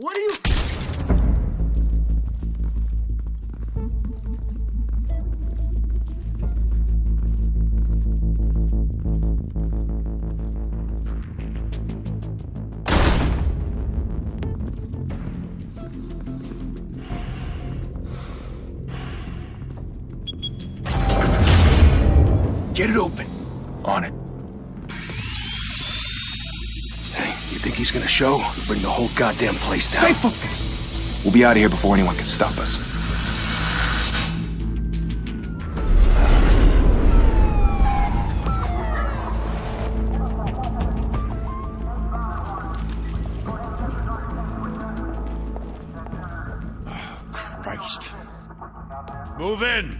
What are you... Get it open. On it. Hey, you think he's gonna show? We'll bring the whole goddamn place down. Stay focused. We'll be out of here before anyone can stop us. Oh, Christ. Move in.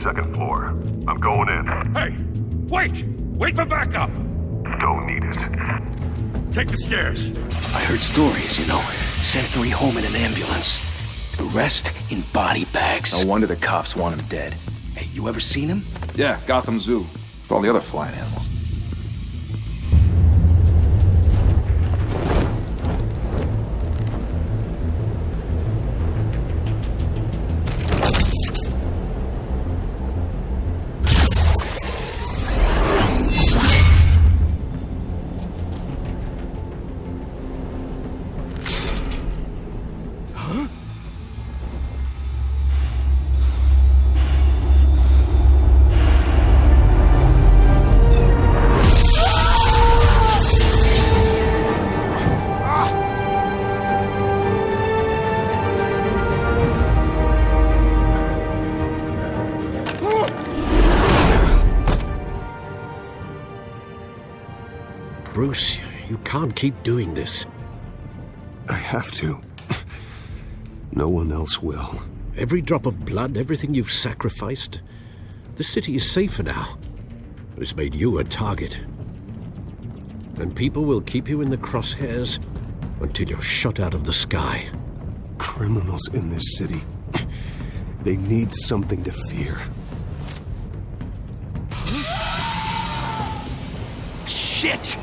Second floor. I'm going in. Hey! Wait! Wait for backup! Don't need it. Take the stairs. I heard stories, you know. Sent 3 home in an ambulance. The rest in body bags. No wonder the cops want him dead. Hey, you ever seen him? Yeah, Gotham Zoo. With all the other flying animals. Bruce, you can't keep doing this. I have to. No one else will. Every drop of blood, everything you've sacrificed. The city is safer now. But it's made you a target. And people will keep you in the crosshairs until you're shot out of the sky. Criminals in this city. They need something to fear. Shit!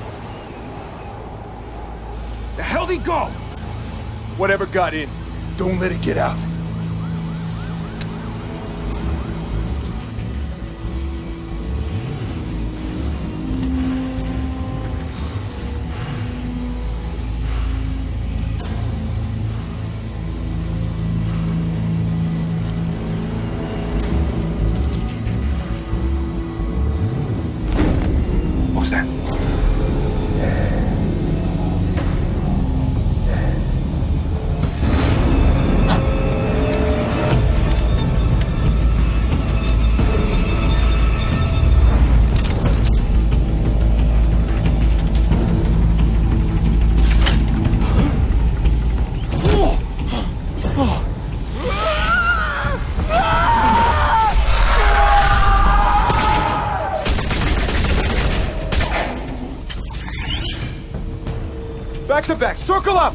The hell'd he go? Whatever got in, don't let it get out. What was that? Back to back, circle up!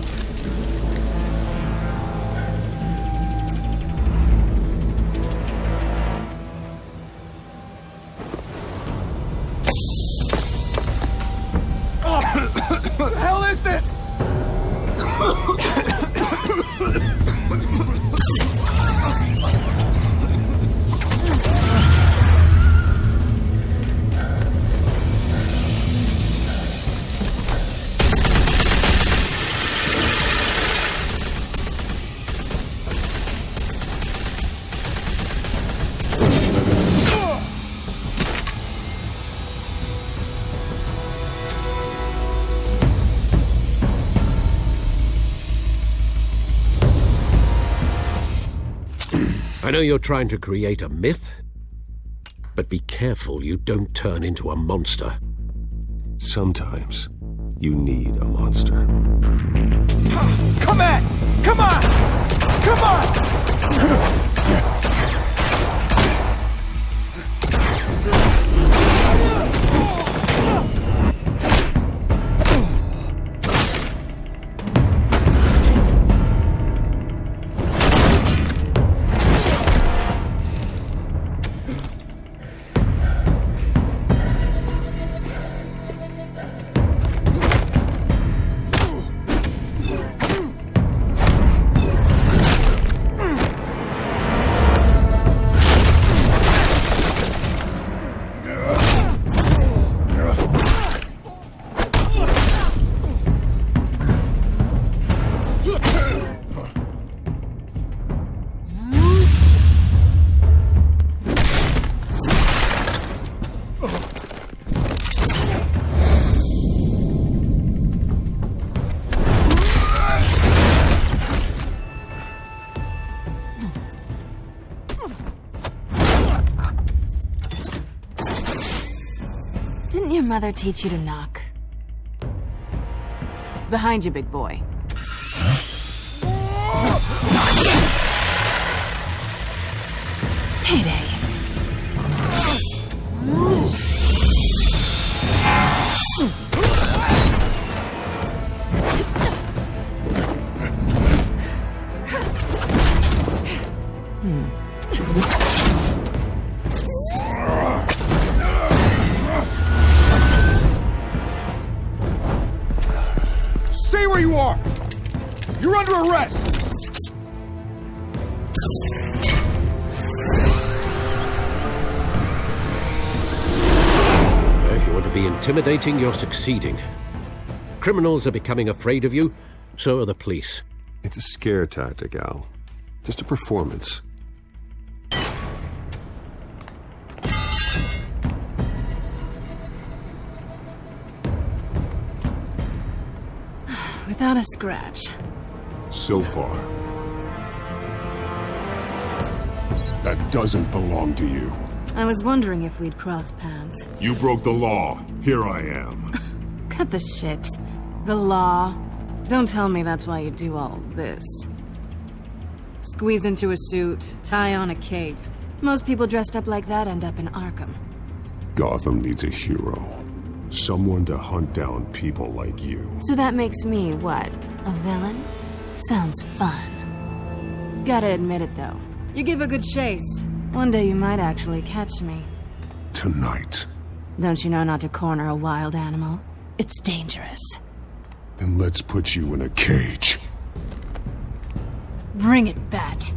What the hell is this? I know you're trying to create a myth, but be careful you don't turn into a monster. Sometimes you need a monster. Come at! Come on! Come on! mother teach you to knock? Behind you, big boy. Payday. Stay where you are! You're under arrest! If you want to be intimidating, you're succeeding. Criminals are becoming afraid of you, so are the police. It's a scare tactic, Al. Just a performance. Without a scratch. So far. That doesn't belong to you. I was wondering if we'd cross paths. You broke the law. Here I am. Cut the shit. The law. Don't tell me that's why you do all this. Squeeze into a suit, tie on a cape. Most people dressed up like that end up in Arkham. Gotham needs a hero. Someone to hunt down people like you. So that makes me, what, a villain? Sounds fun. Gotta admit it, though. You give a good chase. One day you might actually catch me. Tonight. Don't you know not to corner a wild animal? It's dangerous. Then let's put you in a cage. Bring it, Bat.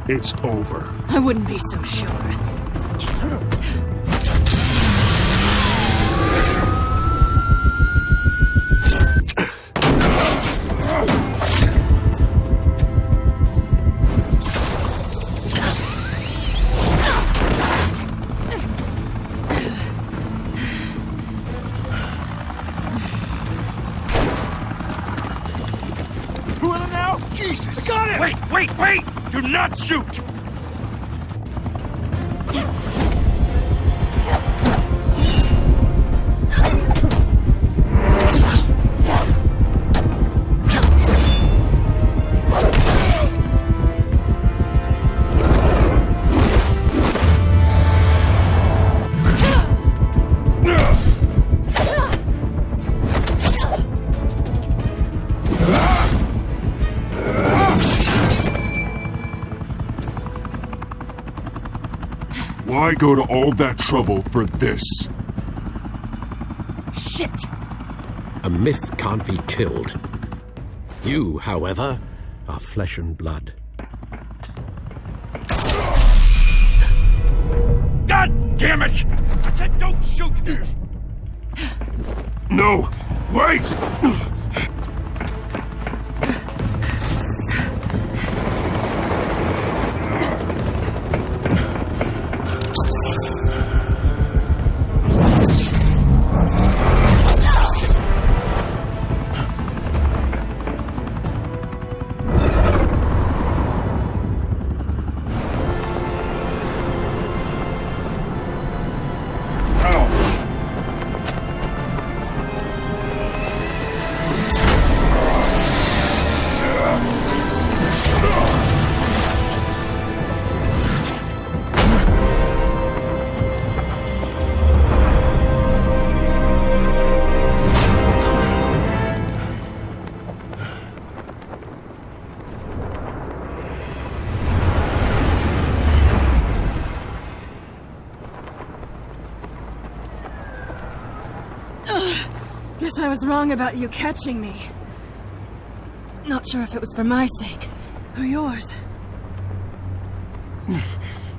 It's over. I wouldn't be so sure. Two of them now? Jesus! I got it! Wait! Do not shoot! Why go to all that trouble for this? Shit! A myth can't be killed. You, however, are flesh and blood. God damn it! I said don't shoot! No! Wait! I was wrong about you catching me. Not sure if it was for my sake or yours.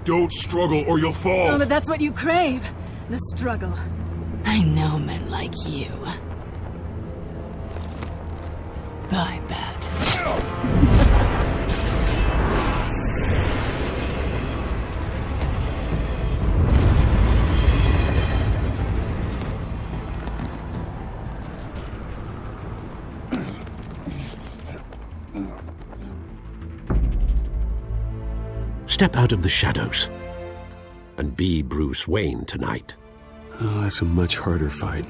Don't struggle or you'll fall. Oh, but that's what you crave. The struggle. I know men like you. Bye, Bat. Step out of the shadows and be Bruce Wayne tonight. Oh, that's a much harder fight.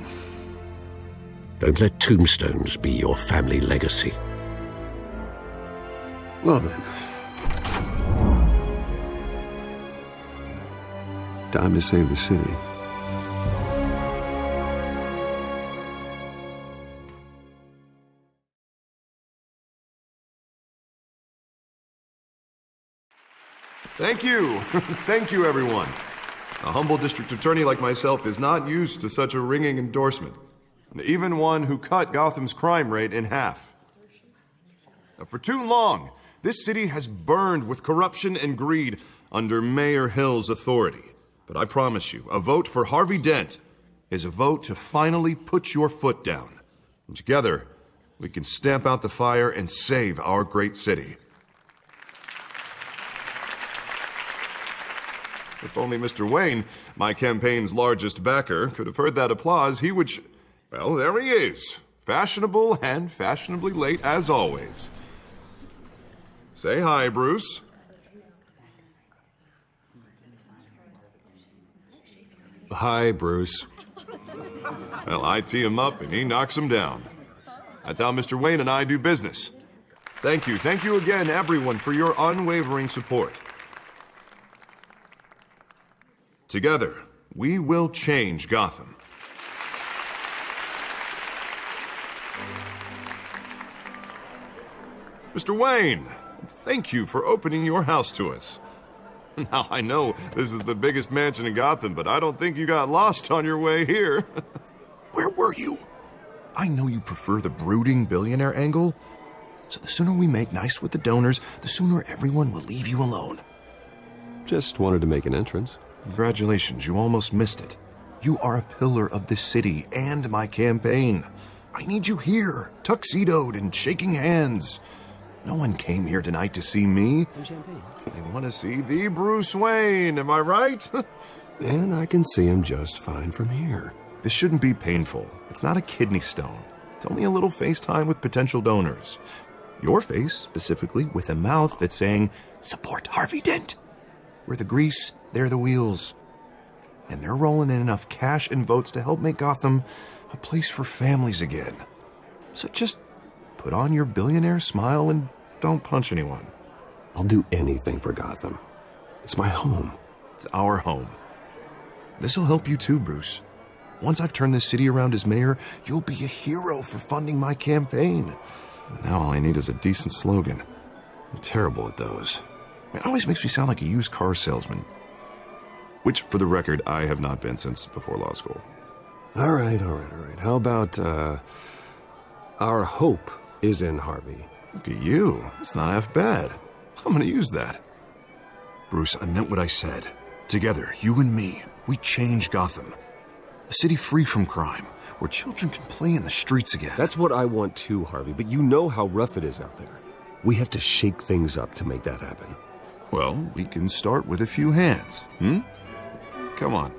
Don't let tombstones be your family legacy. Well then. Time to save the city. Thank you. Thank you, everyone. A humble district attorney like myself is not used to such a ringing endorsement. Even one who cut Gotham's crime rate in half. For too long, this city has burned with corruption and greed under Mayor Hill's authority. But I promise you, a vote for Harvey Dent is a vote to finally put your foot down. And together, we can stamp out the fire and save our great city. If only Mr. Wayne, my campaign's largest backer, could have heard that applause, he would... Well, there he is. Fashionable and fashionably late as always. Say hi, Bruce. Hi, Bruce. Well, I tee him up and he knocks him down. That's how Mr. Wayne and I do business. Thank you. Thank you again, everyone, for your unwavering support. Together, we will change Gotham. Mr. Wayne, thank you for opening your house to us. Now, I know this is the biggest mansion in Gotham, but I don't think you got lost on your way here. Where were you? I know you prefer the brooding billionaire angle, so the sooner we make nice with the donors, the sooner everyone will leave you alone. Just wanted to make an entrance. Congratulations, you almost missed it. You are a pillar of this city and my campaign. I need you here, tuxedoed and shaking hands. No one came here tonight to see me. Some champagne. They want to see the Bruce Wayne, am I right? And I can see him just fine from here. This shouldn't be painful. It's not a kidney stone. It's only a little FaceTime with potential donors. Your face, specifically, with a mouth that's saying, support Harvey Dent. We're the grease, they're the wheels. And they're rolling in enough cash and votes to help make Gotham a place for families again. So just put on your billionaire smile and don't punch anyone. I'll do anything for Gotham. It's my home. It's our home. This'll help you too, Bruce. Once I've turned this city around as mayor, you'll be a hero for funding my campaign. Now all I need is a decent slogan. I'm terrible at those. It always makes me sound like a used car salesman. Which, for the record, I have not been since before law school. All right. How about, our hope is in Harvey? Look at you. That's not half bad. I'm gonna use that. Bruce, I meant what I said. Together, you and me, we change Gotham. A city free from crime, where children can play in the streets again. That's what I want too, Harvey, but you know how rough it is out there. We have to shake things up to make that happen. Well, we can start with a few hands, Come on.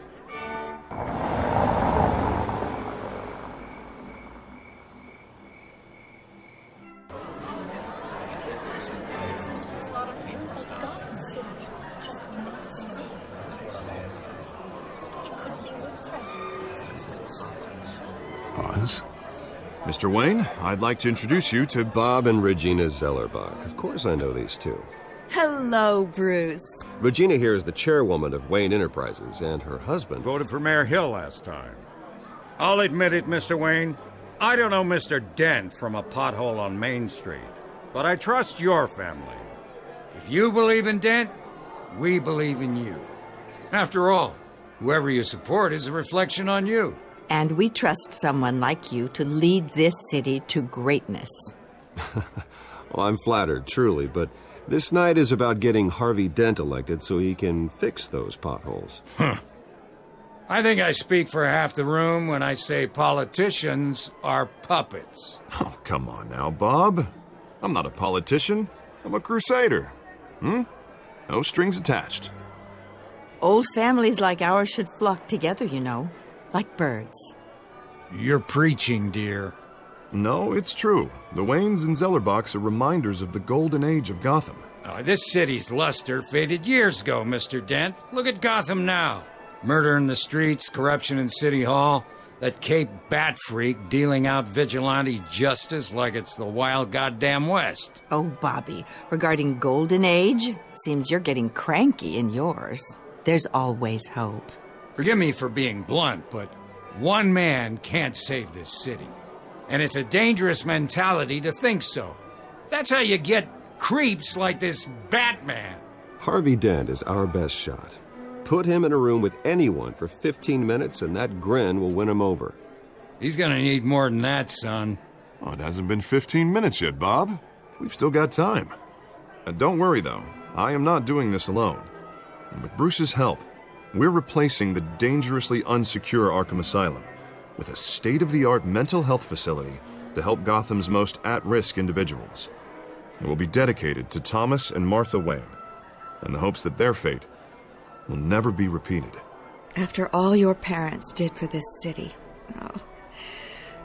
Pause. Mr. Wayne, I'd like to introduce you to Bob and Regina Zellerbach. Of course I know these two. Hello, Bruce. Regina here is the chairwoman of Wayne Enterprises, and her husband... Voted for Mayor Hill last time. I'll admit it, Mr. Wayne. I don't know Mr. Dent from a pothole on Main Street, but I trust your family. If you believe in Dent, we believe in you. After all, whoever you support is a reflection on you. And we trust someone like you to lead this city to greatness. Well, I'm flattered, truly, but this night is about getting Harvey Dent elected so he can fix those potholes. I think I speak for half the room when I say politicians are puppets. Oh, come on now, Bob. I'm not a politician. I'm a crusader. No strings attached. Old families like ours should flock together, you know, like birds. You're preaching, dear. No, it's true. The Waynes and Zellerbachs are reminders of the golden age of Gotham. This city's luster faded years ago, Mr. Dent. Look at Gotham now. Murder in the streets, corruption in City Hall, that Cape Bat freak dealing out vigilante justice like it's the wild goddamn West. Oh, Bobby, regarding Golden Age, seems you're getting cranky in yours. There's always hope. Forgive me for being blunt, but one man can't save this city. And it's a dangerous mentality to think so. That's how you get creeps like this Batman. Harvey Dent is our best shot. Put him in a room with anyone for 15 minutes and that grin will win him over. He's gonna need more than that, son. Oh, it hasn't been 15 minutes yet, Bob. We've still got time. Don't worry, though. I am not doing this alone. And with Bruce's help, we're replacing the dangerously unsecure Arkham Asylum with a state-of-the-art mental health facility to help Gotham's most at-risk individuals. It will be dedicated to Thomas and Martha Wayne, in the hopes that their fate will never be repeated. After all your parents did for this city,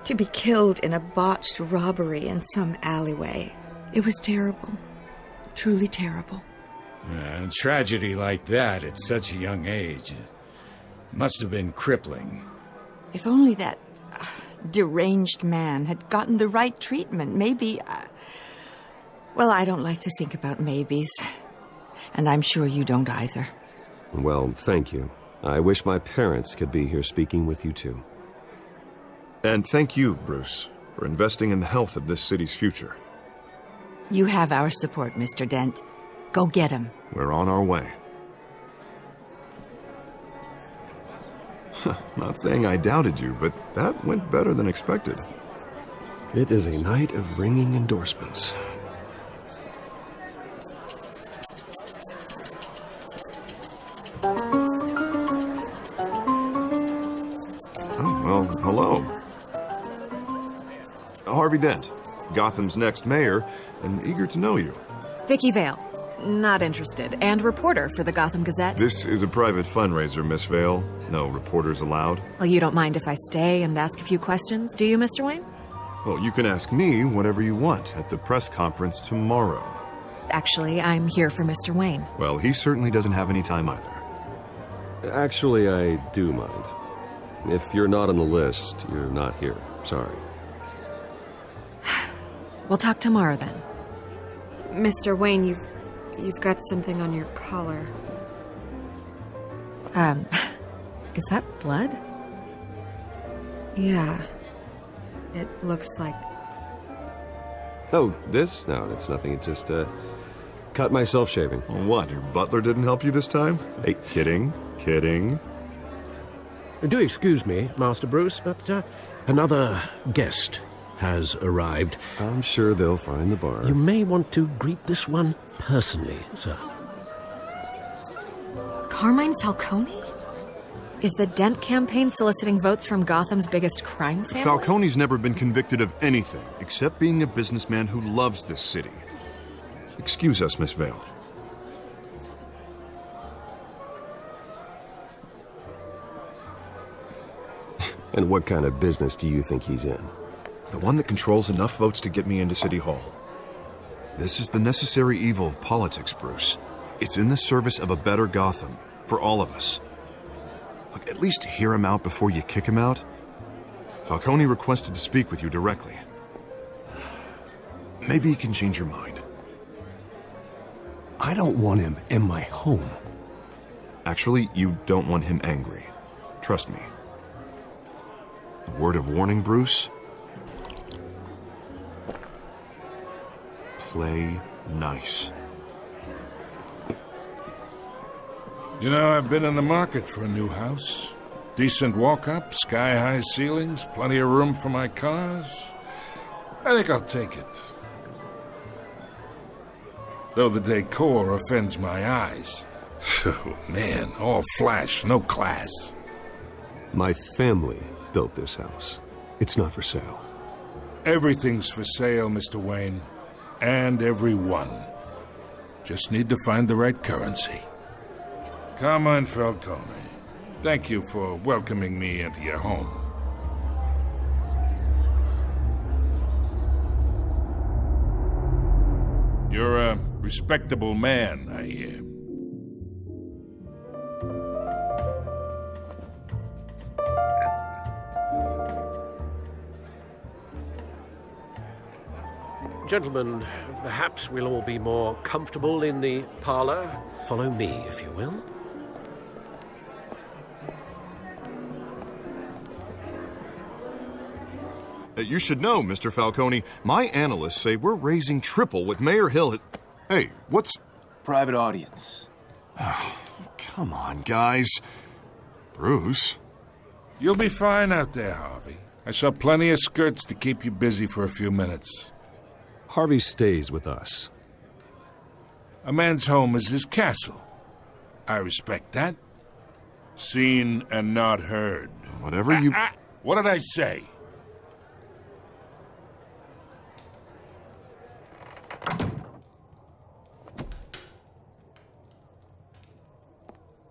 to be killed in a botched robbery in some alleyway, it was terrible. Truly terrible. A tragedy like that at such a young age must have been crippling. If only that deranged man had gotten the right treatment, maybe... well, I don't like to think about maybes. And I'm sure you don't either. Well, thank you. I wish my parents could be here speaking with you too. And thank you, Bruce, for investing in the health of this city's future. You have our support, Mr. Dent. Go get him. We're on our way. Not saying I doubted you, but that went better than expected. It is a night of ringing endorsements. Oh, well, hello. Harvey Dent, Gotham's next mayor, and eager to know you. Vicky Vale. Not interested. And reporter for the Gotham Gazette. This is a private fundraiser, Miss Vale. No reporters allowed. Well, you don't mind if I stay and ask a few questions, do you, Mr. Wayne? Well, you can ask me whatever you want at the press conference tomorrow. Actually, I'm here for Mr. Wayne. Well, he certainly doesn't have any time either. Actually, I do mind. If you're not on the list, you're not here. Sorry. We'll talk tomorrow then. Mr. Wayne, You've got something on your collar. Is that blood? Yeah. It looks like... Oh, this? No, it's nothing. It just, cut myself shaving. What, your butler didn't help you this time? Hey, kidding. Do excuse me, Master Bruce, but another guest has arrived. I'm sure they'll find the bar. You may want to greet this one personally, sir. Carmine Falcone? Is the Dent campaign soliciting votes from Gotham's biggest crime family? Falcone's never been convicted of anything except being a businessman who loves this city. Excuse us, Miss Vale. And what kind of business do you think he's in? The one that controls enough votes to get me into City Hall. This is the necessary evil of politics, Bruce. It's in the service of a better Gotham, for all of us. Look, at least hear him out before you kick him out. Falcone requested to speak with you directly. Maybe he can change your mind. I don't want him in my home. Actually, you don't want him angry. Trust me. A word of warning, Bruce. Play nice. You know, I've been in the market for a new house. Decent walk-up, sky-high ceilings, plenty of room for my cars. I think I'll take it. Though the decor offends my eyes. Oh, man, all flash, no class. My family built this house. It's not for sale. Everything's for sale, Mr. Wayne. And everyone. Just need to find the right currency. Come on, Falcone. Thank you for welcoming me into your home. You're a respectable man, I hear. Gentlemen, perhaps we'll all be more comfortable in the parlor. Follow me, if you will. You should know, Mr. Falcone, my analysts say we're raising triple what Mayor Hill has... Hey, what's... Private audience. Come on, guys. Bruce? You'll be fine out there, Harvey. I saw plenty of skirts to keep you busy for a few minutes. Harvey stays with us. A man's home is his castle. I respect that. Seen and not heard. Whatever you... What did I say?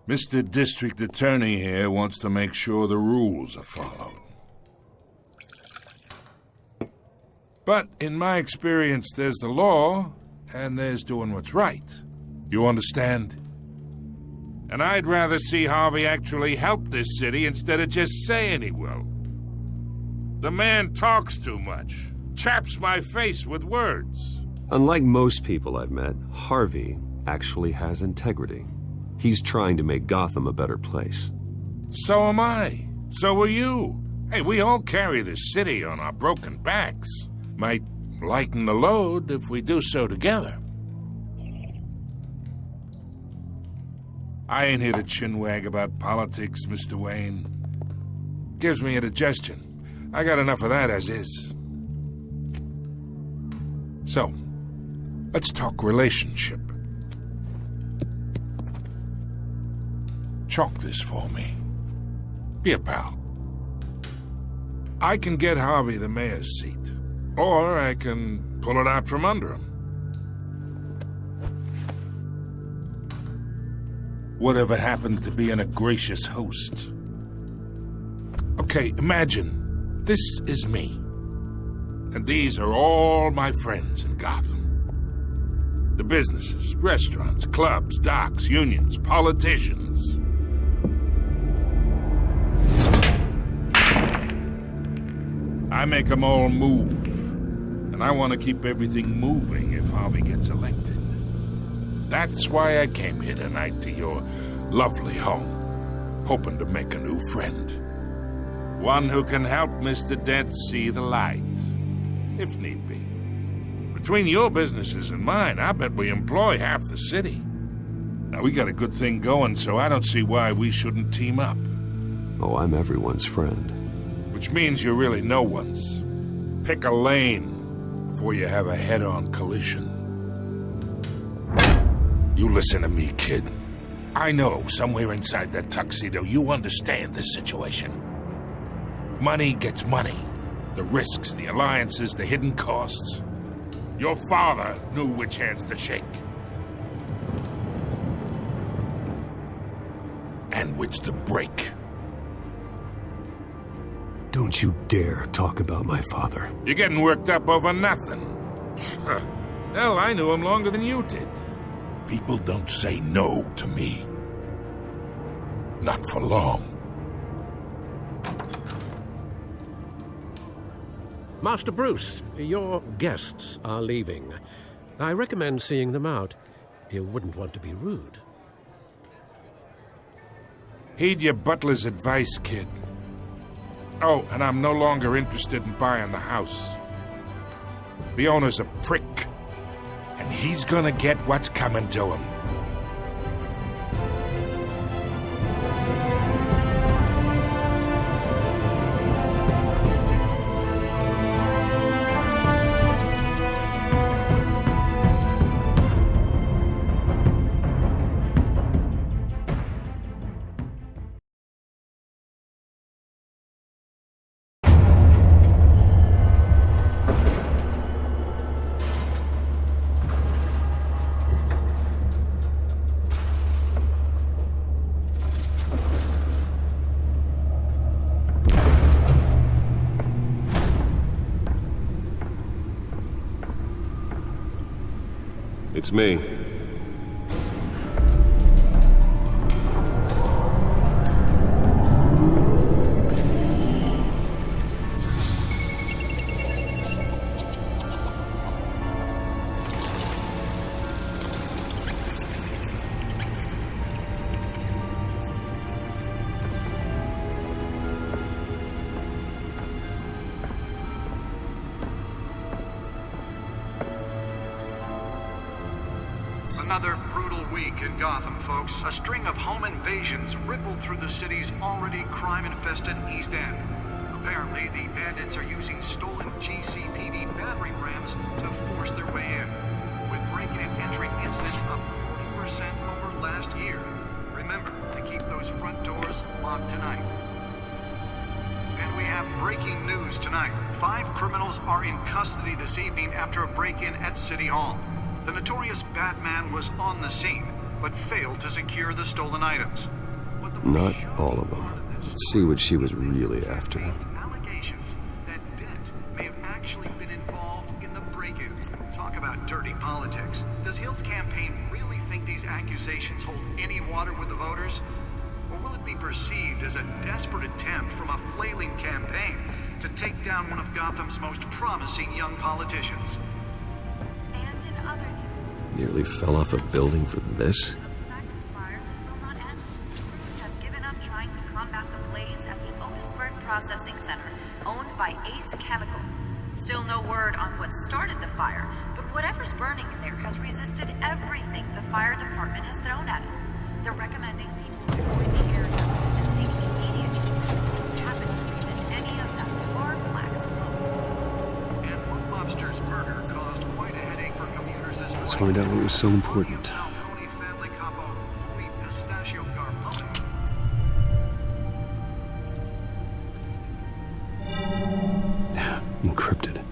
Mr. District Attorney here wants to make sure the rules are followed. But in my experience, there's the law, and there's doing what's right. You understand? And I'd rather see Harvey actually help this city instead of just saying he will. The man talks too much, chaps my face with words. Unlike most people I've met, Harvey actually has integrity. He's trying to make Gotham a better place. So am I. So are you. Hey, we all carry this city on our broken backs. Might lighten the load if we do so together. I ain't here to chinwag about politics, Mr. Wayne. Gives me indigestion. I got enough of that as is. So, let's talk relationship. Chalk this for me. Be a pal. I can get Harvey the mayor's seat, or I can pull it out from under him. Whatever happened to being a gracious host? Okay, imagine this is me, and these are all my friends in Gotham. The businesses, restaurants, clubs, docks, unions, politicians. I make them all move, and I want to keep everything moving if Harvey gets elected. That's why I came here tonight to your lovely home, hoping to make a new friend. One who can help Mr. Dent see the light, if need be. Between your businesses and mine, I bet we employ half the city. Now, we got a good thing going, so I don't see why we shouldn't team up. Oh, I'm everyone's friend. Which means you're really no one's. Pick a lane before you have a head-on collision. You listen to me, kid. I know somewhere inside that tuxedo you understand this situation. Money gets money. The risks, the alliances, the hidden costs. Your father knew which hands to shake. And which to break. Don't you dare talk about my father. You're getting worked up over nothing. Hell, I knew him longer than you did. People don't say no to me. Not for long. Master Bruce, your guests are leaving. I recommend seeing them out. You wouldn't want to be rude. Heed your butler's advice, kid. Oh, and I'm no longer interested in buying the house. The owner's a prick, and he's gonna get what's coming to him. It's me. Another brutal week in Gotham, folks. A string of home invasions rippled through the city's already crime-infested East End. Apparently, the bandits are using stolen GCPD battering rams to force their way in, with break-in and entry incidents up 40% over last year. Remember to keep those front doors locked tonight. And we have breaking news tonight. 5 criminals are in custody this evening after a break-in at City Hall. The notorious Batman was on the scene, but failed to secure the stolen items. Not all of them. Let's see what she was really after. Allegations that Dent may have actually been involved in the break-in. Talk about dirty politics. Does Hill's campaign really think these accusations hold any water with the voters? Or will it be perceived as a desperate attempt from a flailing campaign to take down one of Gotham's most promising young politicians? Nearly fell off a building for this? Processing Center, owned by Ace Chemical. Still no word on what started the fire, but whatever's burning in there has resisted everything the fire department has thrown at it. They're recommending people avoid the area and seek immediate treatment if you happen to breathe in any of that tar black smoke. And one lobster's murder caused quite a headache for commuters this morning. Let's find out what was so important. Encrypted.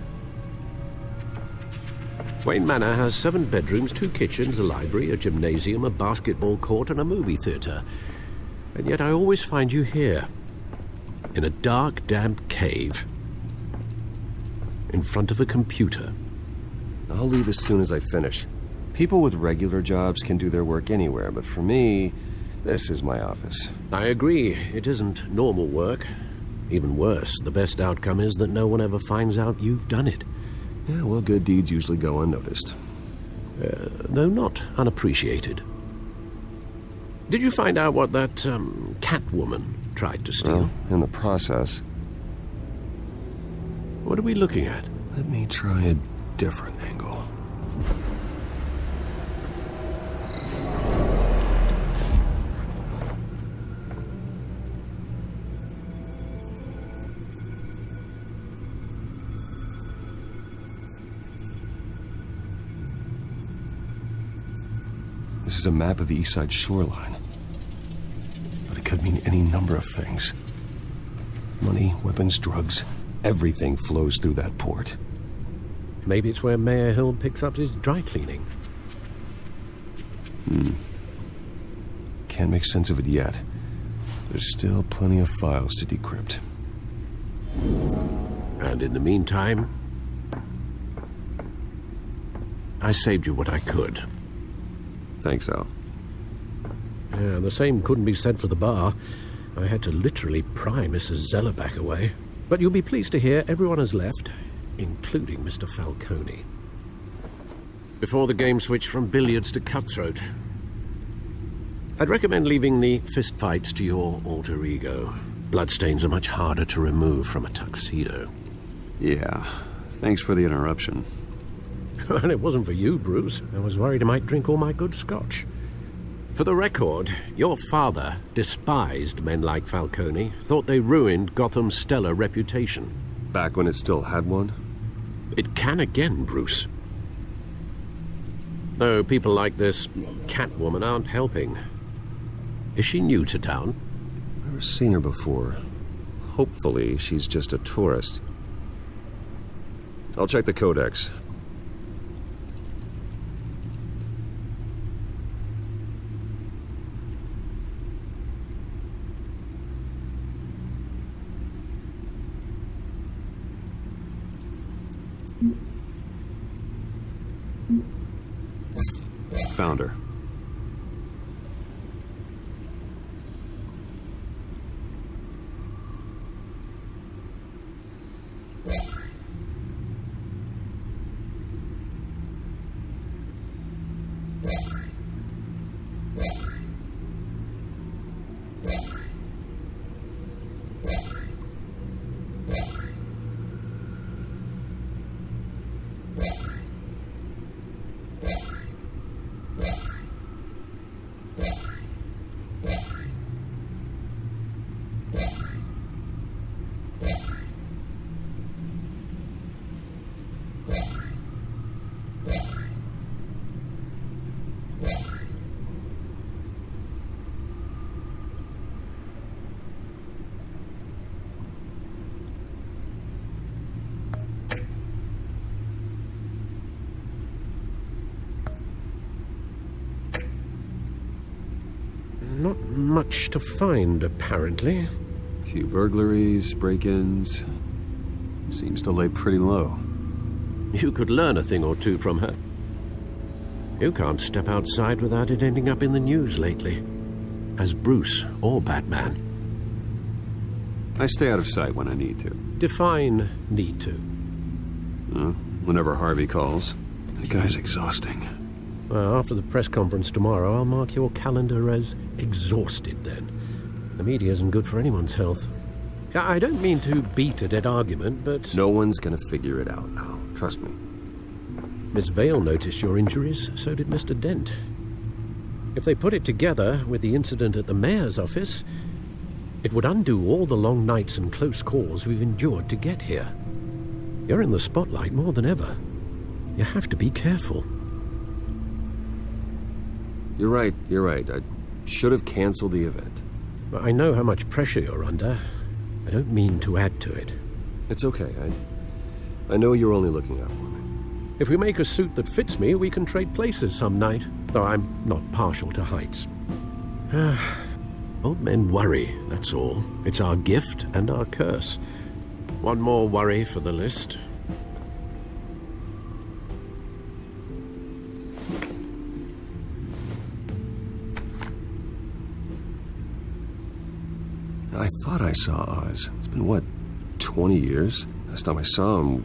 Wayne Manor has 7 bedrooms, 2 kitchens, a library, a gymnasium, a basketball court, and a movie theatre. And yet I always find you here, in a dark, damp cave, in front of a computer. I'll leave as soon as I finish. People with regular jobs can do their work anywhere, but for me, this is my office. I agree. It isn't normal work. Even worse, the best outcome is that no one ever finds out you've done it. Yeah, well, good deeds usually go unnoticed. Though not unappreciated. Did you find out what that, Catwoman tried to steal? Well, in the process. What are we looking at? Let me try a different angle. This is a map of the East Side shoreline. But it could mean any number of things. Money, weapons, drugs, everything flows through that port. Maybe it's where Mayor Hill picks up his dry cleaning. Can't make sense of it yet. There's still plenty of files to decrypt. And in the meantime, I saved you what I could. Thanks, Al. Yeah, the same couldn't be said for the bar. I had to literally pry Mrs. Zeller back away. But you'll be pleased to hear everyone has left, including Mr. Falcone. Before the game switched from billiards to cutthroat. I'd recommend leaving the fistfights to your alter ego. Bloodstains are much harder to remove from a tuxedo. Yeah, thanks for the interruption. And it wasn't for you, Bruce. I was worried I might drink all my good scotch. For the record, your father despised men like Falcone, thought they ruined Gotham's stellar reputation. Back when it still had one? It can again, Bruce. Though people like this Catwoman aren't helping. Is she new to town? Never seen her before. Hopefully, she's just a tourist. I'll check the codex. found her. Not much to find, apparently. Few burglaries, break-ins. Seems to lay pretty low. You could learn a thing or two from her. You can't step outside without it ending up in the news lately. As Bruce or Batman. I stay out of sight when I need to. Define need to. Whenever Harvey calls. The guy's exhausting. Well, after the press conference tomorrow, I'll mark your calendar as exhausted then. The media isn't good for anyone's health. I don't mean to beat a dead argument, but... No one's gonna figure it out now. Trust me. Miss Vale noticed your injuries, so did Mr. Dent. If they put it together with the incident at the mayor's office, it would undo all the long nights and close calls we've endured to get here. You're in the spotlight more than ever. You have to be careful. You're right. I should have canceled the event. I know how much pressure you're under. I don't mean to add to it. It's okay. I know you're only looking out for me. If we make a suit that fits me, we can trade places some night. Though I'm not partial to heights. Old men worry, that's all. It's our gift and our curse. One more worry for the list. I thought I saw Oz. It's been, what, 20 years? Last time I saw him,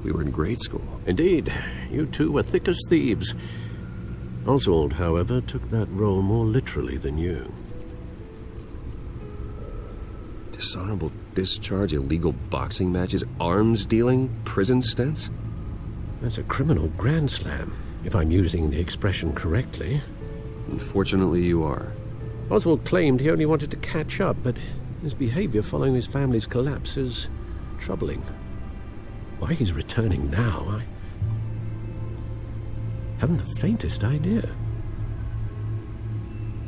we were in grade school. Indeed. You two were thick as thieves. Oswald, however, took that role more literally than you. Dishonorable discharge, illegal boxing matches, arms dealing, prison stints? That's a criminal grand slam, if I'm using the expression correctly. Unfortunately, you are. Oswald claimed he only wanted to catch up, but his behavior following his family's collapse is troubling. Why he's returning now, I haven't the faintest idea.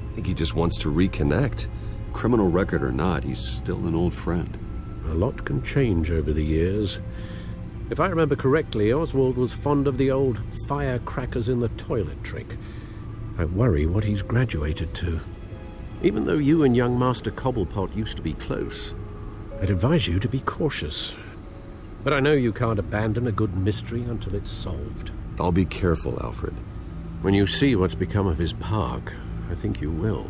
I think he just wants to reconnect. Criminal record or not, he's still an old friend. A lot can change over the years. If I remember correctly, Oswald was fond of the old firecrackers in the toilet trick. I worry what he's graduated to. Even though you and young Master Cobblepot used to be close, I'd advise you to be cautious. But I know you can't abandon a good mystery until it's solved. I'll be careful, Alfred. When you see what's become of his park, I think you will.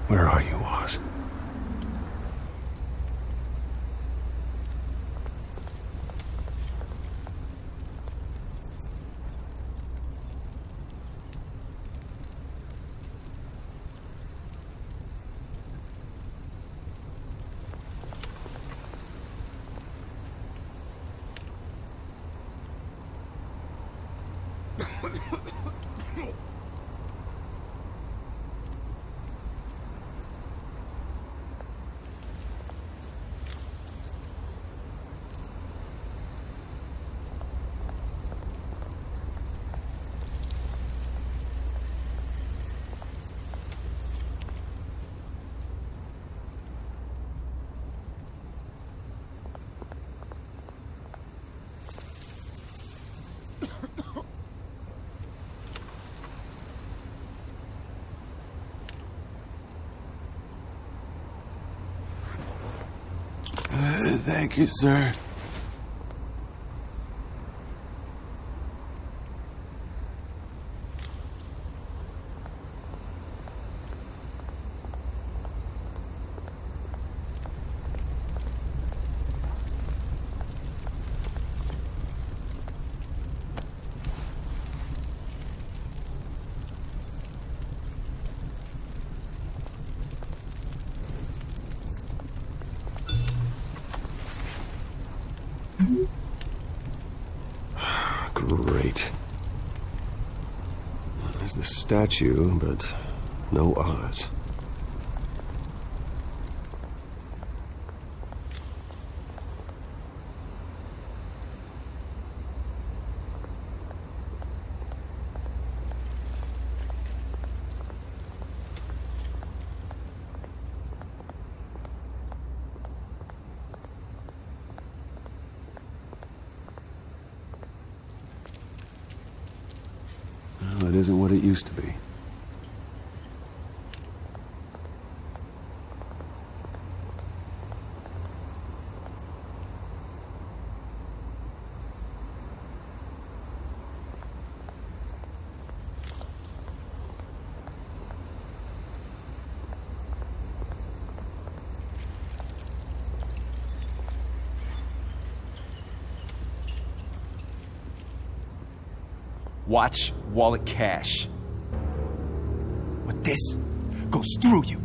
Where are you, Oz? Thank you, sir. Great. There's the statue, but no Oz. Well, it isn't what it used to be. Watch wallet cash. But this goes through you.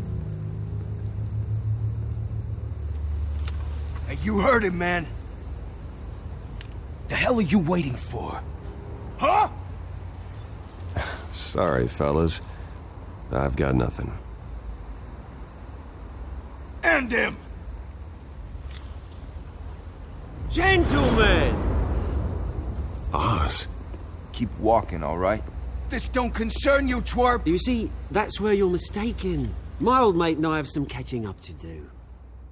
Hey, you heard him, man. The hell are you waiting for? Huh? Sorry, fellas. I've got nothing. End him! Gentlemen! Oz. Keep walking, all right? This don't concern you, twerp! You see, that's where you're mistaken. My old mate and I have some catching up to do.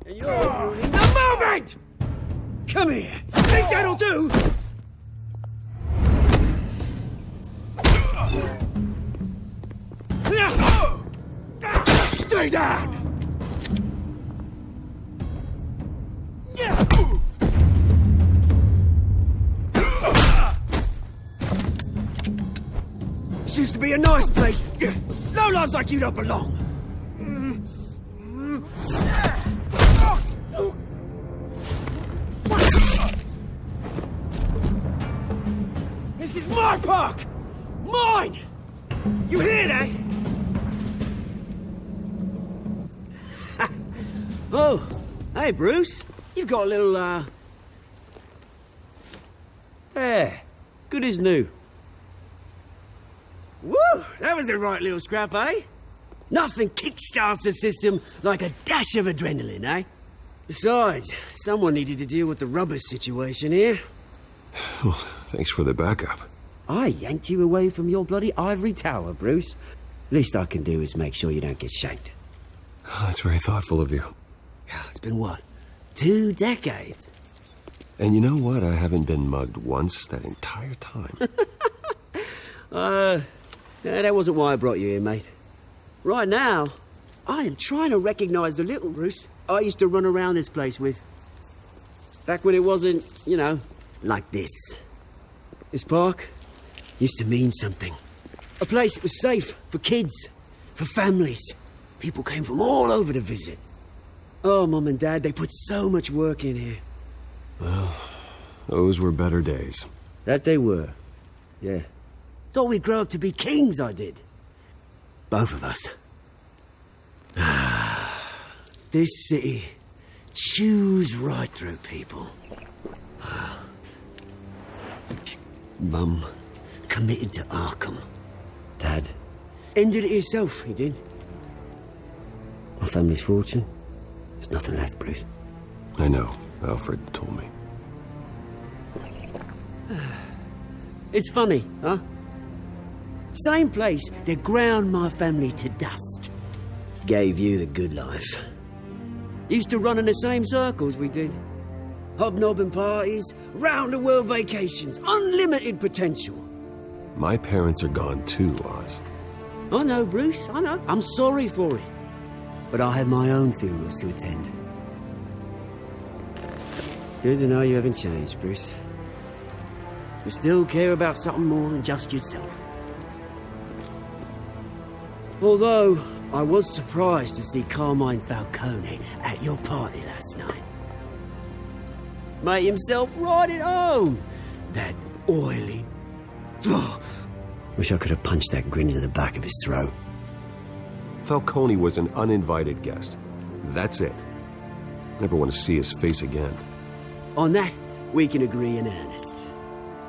And you're ruining the moment! Come here! Think that'll do? Stay down! This used to be a nice place. No lives like you don't belong. This is my park! Mine! You hear that? Oh, hey, Bruce. You've got a little, Yeah, good as new. Woo! That was a right little scrap, eh? Nothing kickstarts the system like a dash of adrenaline, eh? Besides, someone needed to deal with the rubbish situation here. Well, thanks for the backup. I yanked you away from your bloody ivory tower, Bruce. Least I can do is make sure you don't get shanked. Oh, that's very thoughtful of you. It's been what? 2 decades? And you know what? I haven't been mugged once that entire time. That wasn't why I brought you here, mate. Right now, I am trying to recognize the little Bruce I used to run around this place with. Back when it wasn't, you know, like this. This park used to mean something. A place that was safe for kids, for families. People came from all over to visit. Oh, Mum and Dad, they put so much work in here. Well, those were better days. That they were, yeah. Thought we'd grow up to be kings, I did. Both of us. This city chews right through people. Mum committed to Arkham. Dad ended it himself, he did. My family's fortune, there's nothing left, Bruce. I know. Alfred told me. It's funny, huh? Same place that ground my family to dust. Gave you the good life. Used to run in the same circles we did. Hobnobbing parties, round-the-world vacations, unlimited potential. My parents are gone too, Oz. I know, Bruce, I know. I'm sorry for it. But I had my own funerals to attend. Good to know you haven't changed, Bruce. You still care about something more than just yourself. Although, I was surprised to see Carmine Falcone at your party last night. Made himself right at home. That oily... Oh, wish I could have punched that grin into the back of his throat. Falcone was an uninvited guest. That's it. Never want to see his face again. On that, we can agree in earnest.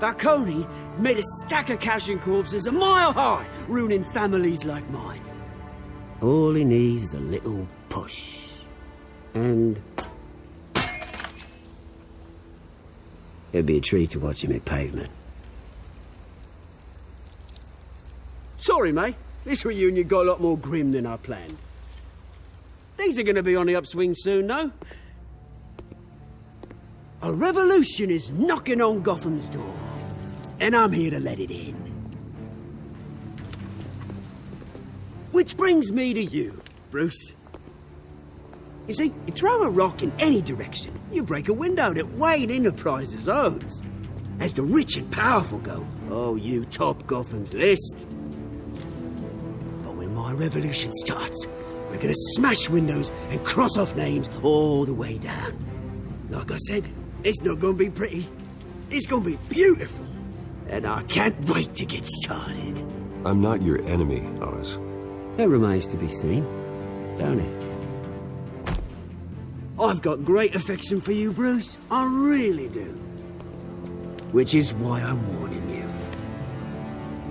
Falcone made a stack of cashing corpses a mile high, ruining families like mine. All he needs is a little push. And... it'd be a treat to watch him hit pavement. Sorry, mate. This reunion got a lot more grim than I planned. Things are going to be on the upswing soon, though. A revolution is knocking on Gotham's door, and I'm here to let it in. Which brings me to you, Bruce. You see, you throw a rock in any direction, you break a window that Wayne Enterprises owns. As the rich and powerful go, oh, you top Gotham's list. But when my revolution starts, we're gonna smash windows and cross off names all the way down. Like I said, it's not gonna be pretty. It's gonna be beautiful. And I can't wait to get started. I'm not your enemy, Oz. That remains to be seen, don't it? I've got great affection for you, Bruce. I really do. Which is why I'm warning you.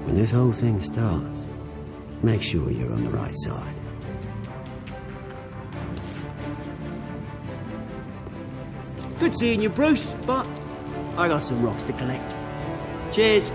When this whole thing starts, make sure you're on the right side. Good seeing you, Bruce, but I got some rocks to collect. Cheers.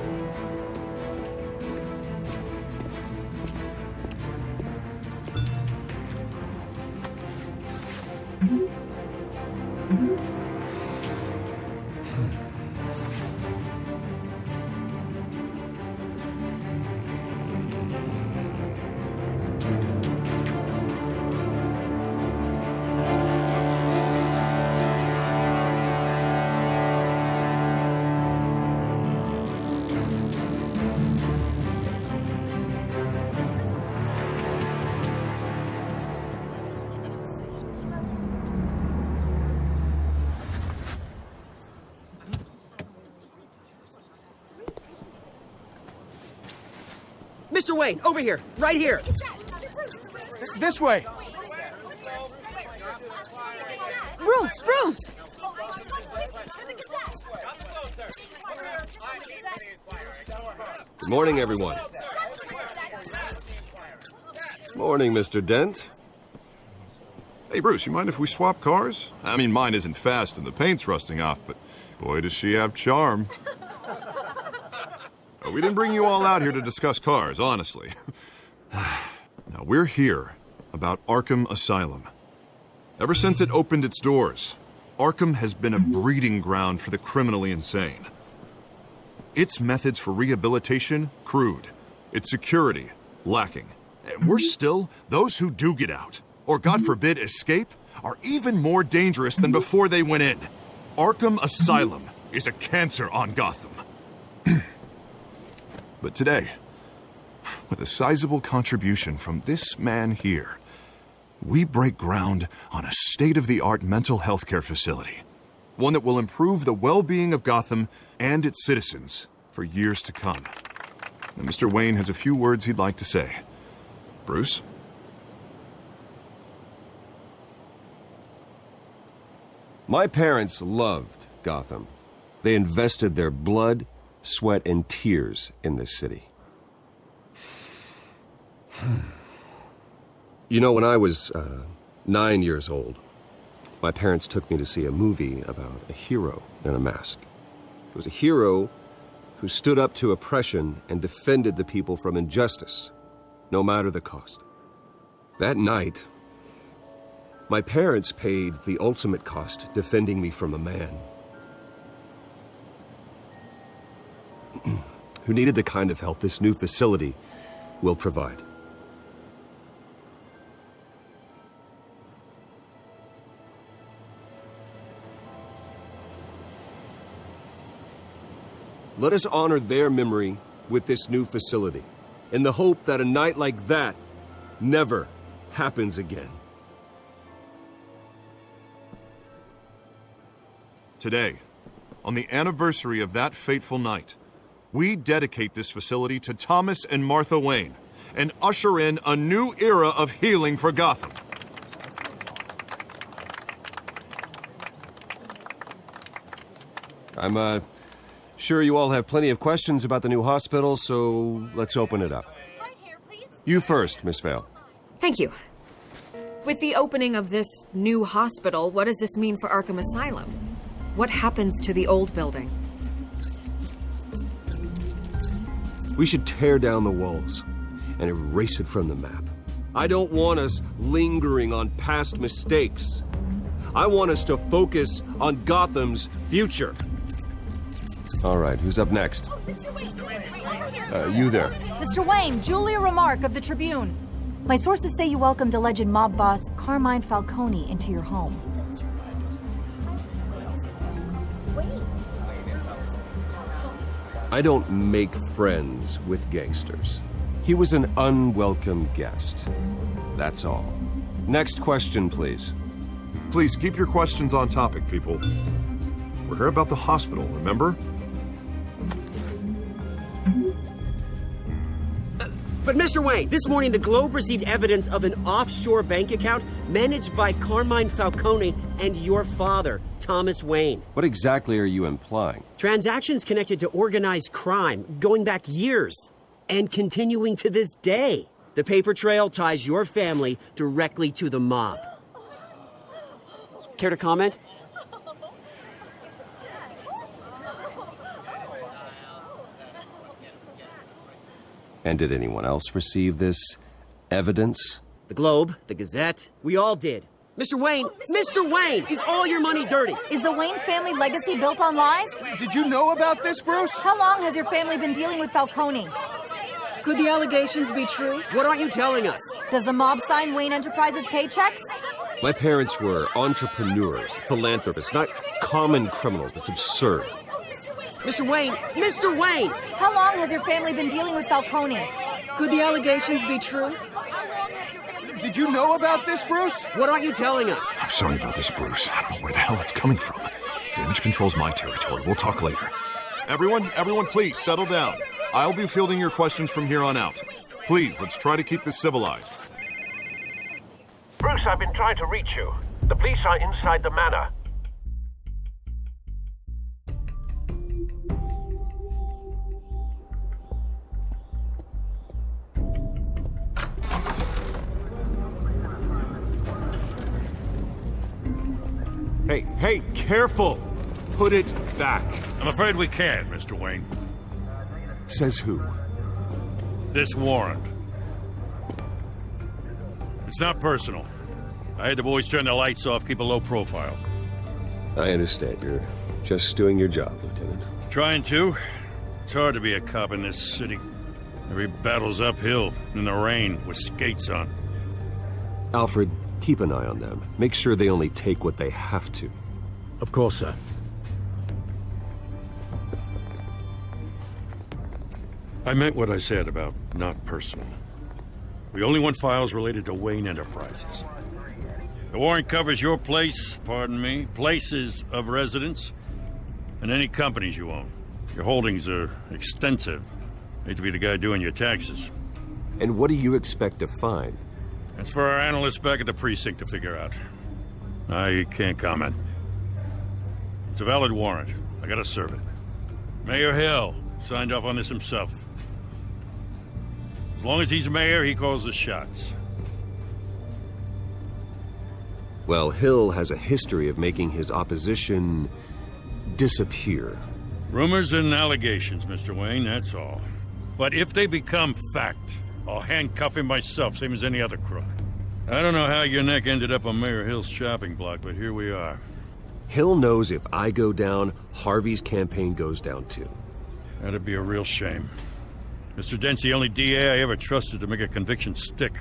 Mr. Wayne, over here, right here. This way. Bruce! Good morning, everyone. Morning, Mr. Dent. Hey, Bruce, you mind if we swap cars? I mean, mine isn't fast and the paint's rusting off, but boy, does she have charm. We didn't bring you all out here to discuss cars, honestly. Now, we're here about Arkham Asylum. Ever since it opened its doors, Arkham has been a breeding ground for the criminally insane. Its methods for rehabilitation, crude. Its security, lacking. And worse still, those who do get out, or God forbid, escape, are even more dangerous than before they went in. Arkham Asylum is a cancer on Gotham. But today, with a sizable contribution from this man here, we break ground on a state-of-the-art mental health care facility. One that will improve the well-being of Gotham and its citizens for years to come. Now, Mr. Wayne has a few words he'd like to say. Bruce? My parents loved Gotham. They invested their blood, sweat, and tears in this city. You know, when I was 9 years old, my parents took me to see a movie about a hero in a mask. It was a hero who stood up to oppression and defended the people from injustice, no matter the cost. That night, my parents paid the ultimate cost defending me from a man who needed the kind of help this new facility will provide. Let us honor their memory with this new facility, in the hope that a night like that never happens again. Today, on the anniversary of that fateful night, we dedicate this facility to Thomas and Martha Wayne and usher in a new era of healing for Gotham. I'm, sure you all have plenty of questions about the new hospital, so let's open it up. You first, Miss Vale. Thank you. With the opening of this new hospital, what does this mean for Arkham Asylum? What happens to the old building? We should tear down the walls and erase it from the map. I don't want us lingering on past mistakes. I want us to focus on Gotham's future. All right, who's up next? You there. Mr. Wayne, Julia Remark of the Tribune. My sources say you welcomed alleged mob boss Carmine Falcone into your home. I don't make friends with gangsters. He was an unwelcome guest. That's all. Next question, please. Please keep your questions on topic, people. We're here about the hospital, remember? But Mr. Wayne, this morning the Globe received evidence of an offshore bank account managed by Carmine Falcone and your father, Thomas Wayne. What exactly are you implying? Transactions connected to organized crime going back years and continuing to this day. The paper trail ties your family directly to the mob. Care to comment? And did anyone else receive this evidence? The Globe, the Gazette, we all did. Mr. Wayne, is all your money dirty? Is the Wayne family legacy built on lies? Did you know about this, Bruce? How long has your family been dealing with Falcone? Could the allegations be true? What aren't you telling us? Does the mob sign Wayne Enterprises paychecks? My parents were entrepreneurs, philanthropists, not common criminals. It's absurd. Mr. Wayne! How long has your family been dealing with Falcone? Could the allegations be true? Did you know about this, Bruce? What aren't you telling us? I'm sorry about this, Bruce. I don't know where the hell it's coming from. Damage control's my territory. We'll talk later. Everyone, please settle down. I'll be fielding your questions from here on out. Please, let's try to keep this civilized. Bruce, I've been trying to reach you. The police are inside the manor. Hey, careful! Put it back. I'm afraid we can't, Mr. Wayne. Says who? This warrant. It's not personal. I had the boys turn the lights off, keep a low profile. I understand. You're just doing your job, Lieutenant. Trying to. It's hard to be a cop in this city. Every battle's uphill, in the rain, with skates on. Alfred, keep an eye on them. Make sure they only take what they have to. Of course, sir. I meant what I said about not personal. We only want files related to Wayne Enterprises. The warrant covers your place, places of residence, and any companies you own. Your holdings are extensive. Hate to be the guy doing your taxes. And what do you expect to find? That's for our analysts back at the precinct to figure out. I can't comment. It's a valid warrant. I gotta serve it. Mayor Hill signed off on this himself. As long as he's mayor, he calls the shots. Well, Hill has a history of making his opposition disappear. Rumors and allegations, Mr. Wayne, that's all. But if they become fact, I'll handcuff him myself, same as any other crook. I don't know how your neck ended up on Mayor Hill's shopping block, but here we are. Hill knows if I go down, Harvey's campaign goes down too. That'd be a real shame. Mr. Dent's the only DA I ever trusted to make a conviction stick.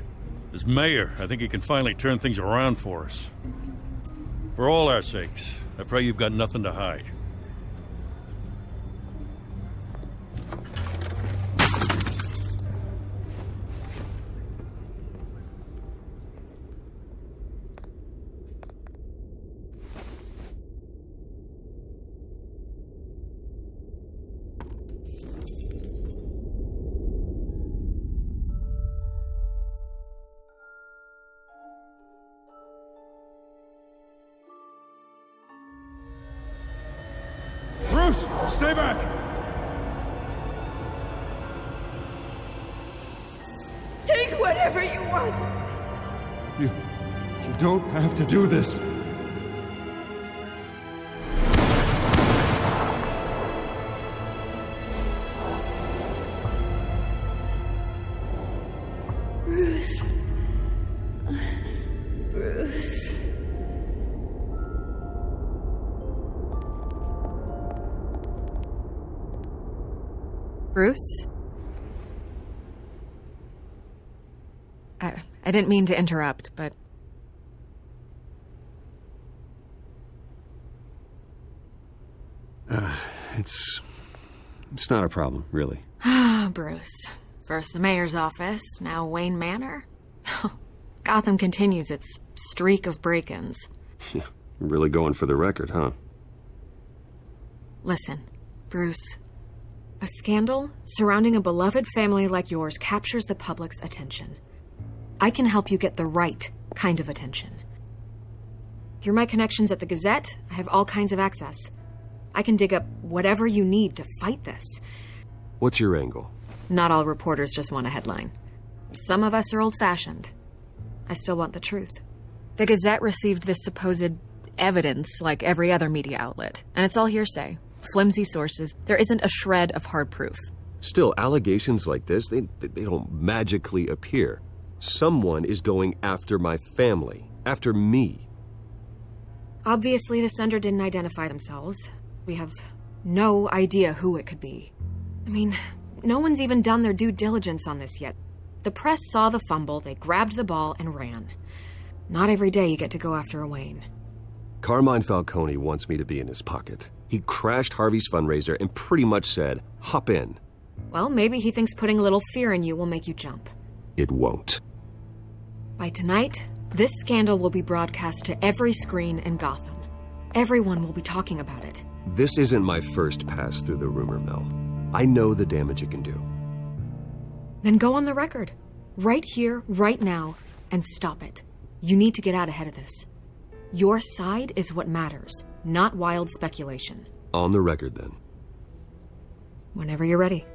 As mayor, I think he can finally turn things around for us. For all our sakes, I pray you've got nothing to hide. Stay back! Take whatever you want. You don't have to do this. Bruce. Bruce. Bruce? I didn't mean to interrupt, but... It's not a problem, really. Ah, Bruce. First the mayor's office, now Wayne Manor. Gotham continues its streak of break-ins. Yeah, really going for the record, huh? Listen, Bruce. A scandal surrounding a beloved family like yours captures the public's attention. I can help you get the right kind of attention. Through my connections at the Gazette, I have all kinds of access. I can dig up whatever you need to fight this. What's your angle? Not all reporters just want a headline. Some of us are old-fashioned. I still want the truth. The Gazette received this supposed evidence like every other media outlet, and it's all hearsay. Flimsy sources. There isn't a shred of hard proof. Still, allegations like this, they don't magically appear. Someone is going after my family, after me. Obviously, the sender didn't identify themselves. We have no idea who it could be. I mean, no one's even done their due diligence on this yet. The press saw the fumble, they grabbed the ball and ran. Not every day you get to go after a Wayne. Carmine Falcone wants me to be in his pocket. He crashed Harvey's fundraiser and pretty much said, hop in. Well, maybe he thinks putting a little fear in you will make you jump. It won't. By tonight, this scandal will be broadcast to every screen in Gotham. Everyone will be talking about it. This isn't my first pass through the rumor mill. I know the damage it can do. Then go on the record. Right here, right now, and stop it. You need to get out ahead of this. Your side is what matters, not wild speculation. On the record, then. Whenever you're ready.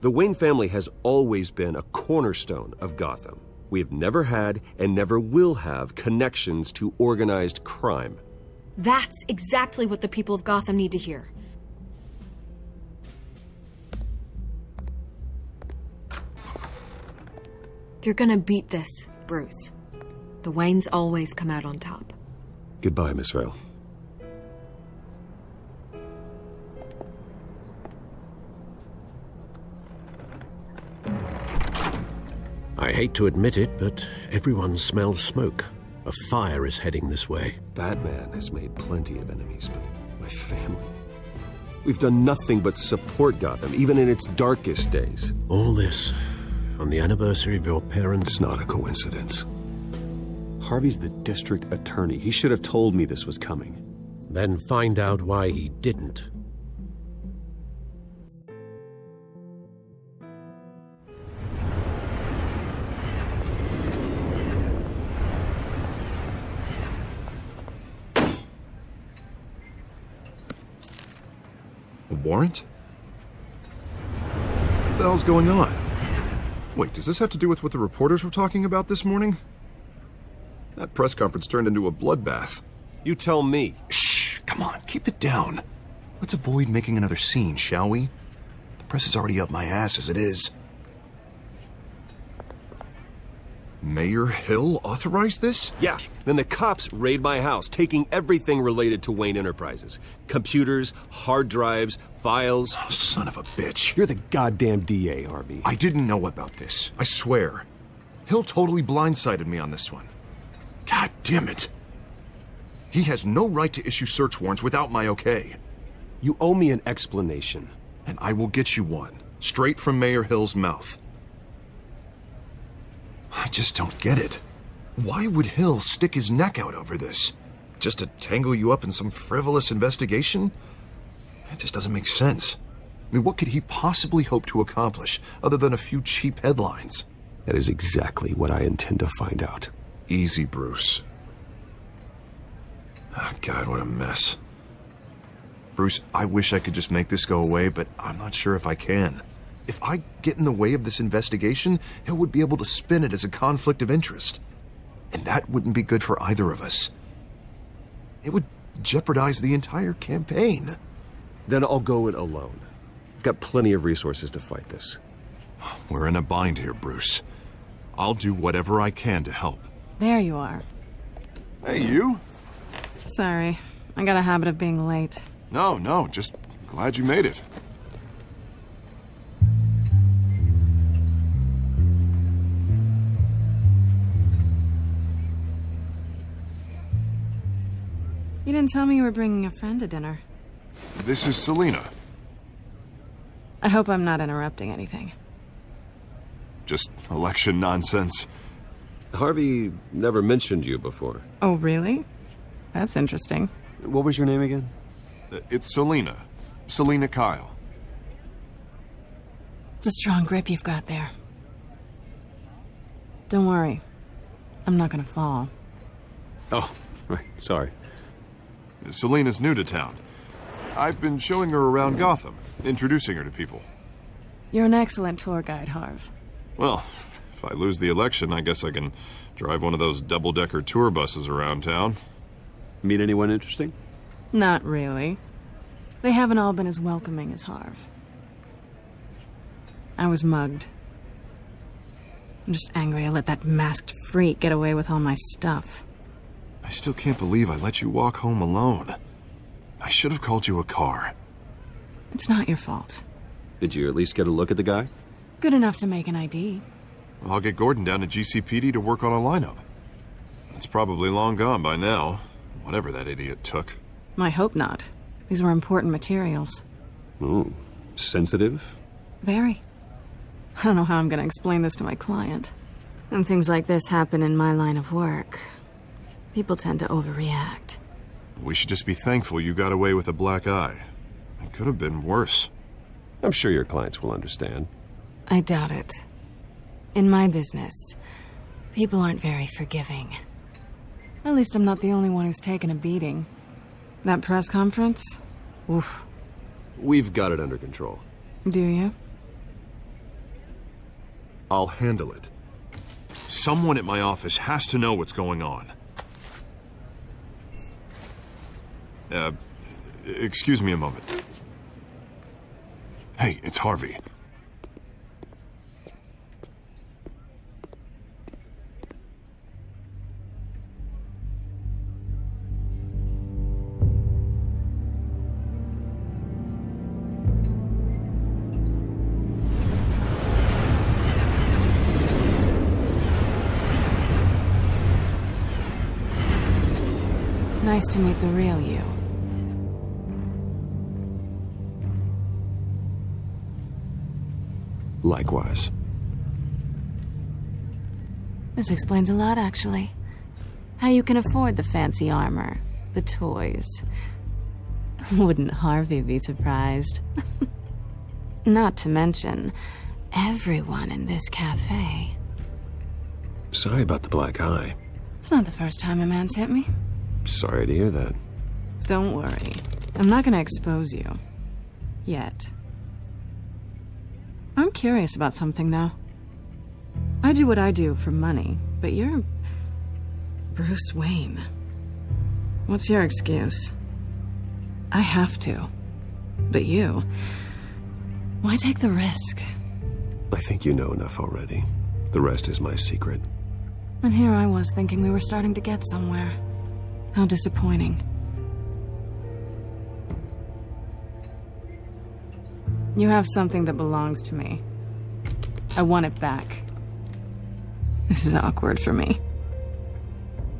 The Wayne family has always been a cornerstone of Gotham. We have never had and never will have connections to organized crime. That's exactly what the people of Gotham need to hear. You're gonna beat this, Bruce. The Waynes always come out on top. Goodbye, Miss Vale. I hate to admit it, but everyone smells smoke. A fire is heading this way. Batman has made plenty of enemies, but my family... We've done nothing but support Gotham, even in its darkest days. All this on the anniversary of your parents'... It's not a coincidence. Harvey's the district attorney. He should have told me this was coming. Then find out why he didn't. A warrant? What the hell's going on? Wait, does this have to do with what the reporters were talking about this morning? That press conference turned into a bloodbath. You tell me. Shh, come on, keep it down. Let's avoid making another scene, shall we? The press is already up my ass as it is. Mayor Hill authorized this? Yeah, then the cops raid my house, taking everything related to Wayne Enterprises. Computers, hard drives, files. Oh, son of a bitch. You're the goddamn DA, Harvey. I didn't know about this, I swear. Hill totally blindsided me on this one. God damn it. He has no right to issue search warrants without my okay. You owe me an explanation. And I will get you one, straight from Mayor Hill's mouth. I just don't get it. Why would Hill stick his neck out over this? Just to tangle you up in some frivolous investigation? It just doesn't make sense. I mean, what could he possibly hope to accomplish other than a few cheap headlines? That is exactly what I intend to find out. Easy, Bruce. Oh, God, what a mess. Bruce, I wish I could just make this go away, but I'm not sure if I can. If I get in the way of this investigation, Hill would be able to spin it as a conflict of interest. And that wouldn't be good for either of us. It would jeopardize the entire campaign. Then I'll go it alone. I've got plenty of resources to fight this. We're in a bind here, Bruce. I'll do whatever I can to help. There you are. Hey, you? Sorry. I got a habit of being late. No, just glad you made it. You didn't tell me you were bringing a friend to dinner. This is Selina. I hope I'm not interrupting anything. Just election nonsense. Harvey never mentioned you before. Oh, really? That's interesting. What was your name again? It's Selina. Selina Kyle. It's a strong grip you've got there. Don't worry. I'm not gonna fall. Oh, right. Sorry. Selina's new to town. I've been showing her around Gotham, introducing her to people. You're an excellent tour guide, Harv. Well, if I lose the election, I guess I can drive one of those double-decker tour buses around town. Meet anyone interesting? Not really. They haven't all been as welcoming as Harv. I was mugged. I'm just angry I let that masked freak get away with all my stuff. I still can't believe I let you walk home alone. I should have called you a car. It's not your fault. Did you at least get a look at the guy? Good enough to make an ID. Well, I'll get Gordon down to GCPD to work on a lineup. It's probably long gone by now, whatever that idiot took. I hope not. These were important materials. Ooh, sensitive? Very. I don't know how I'm going to explain this to my client. When things like this happen in my line of work, people tend to overreact. We should just be thankful you got away with a black eye. It could have been worse. I'm sure your clients will understand. I doubt it. In my business, people aren't very forgiving. At least I'm not the only one who's taken a beating. That press conference? Oof. We've got it under control. Do you? I'll handle it. Someone at my office has to know what's going on. Excuse me a moment. Hey, it's Harvey. Nice to meet the real you. Likewise. This explains a lot, actually. How you can afford the fancy armor, the toys. Wouldn't Harvey be surprised? Not to mention, everyone in this cafe. Sorry about the black eye. It's not the first time a man's hit me. Sorry to hear that. Don't worry. I'm not gonna expose you. Yet. I'm curious about something, though. I do what I do for money, but you're Bruce Wayne. What's your excuse? I have to. But you... why take the risk? I think you know enough already. The rest is my secret. And here I was thinking we were starting to get somewhere. How disappointing. You have something that belongs to me. I want it back. This is awkward for me.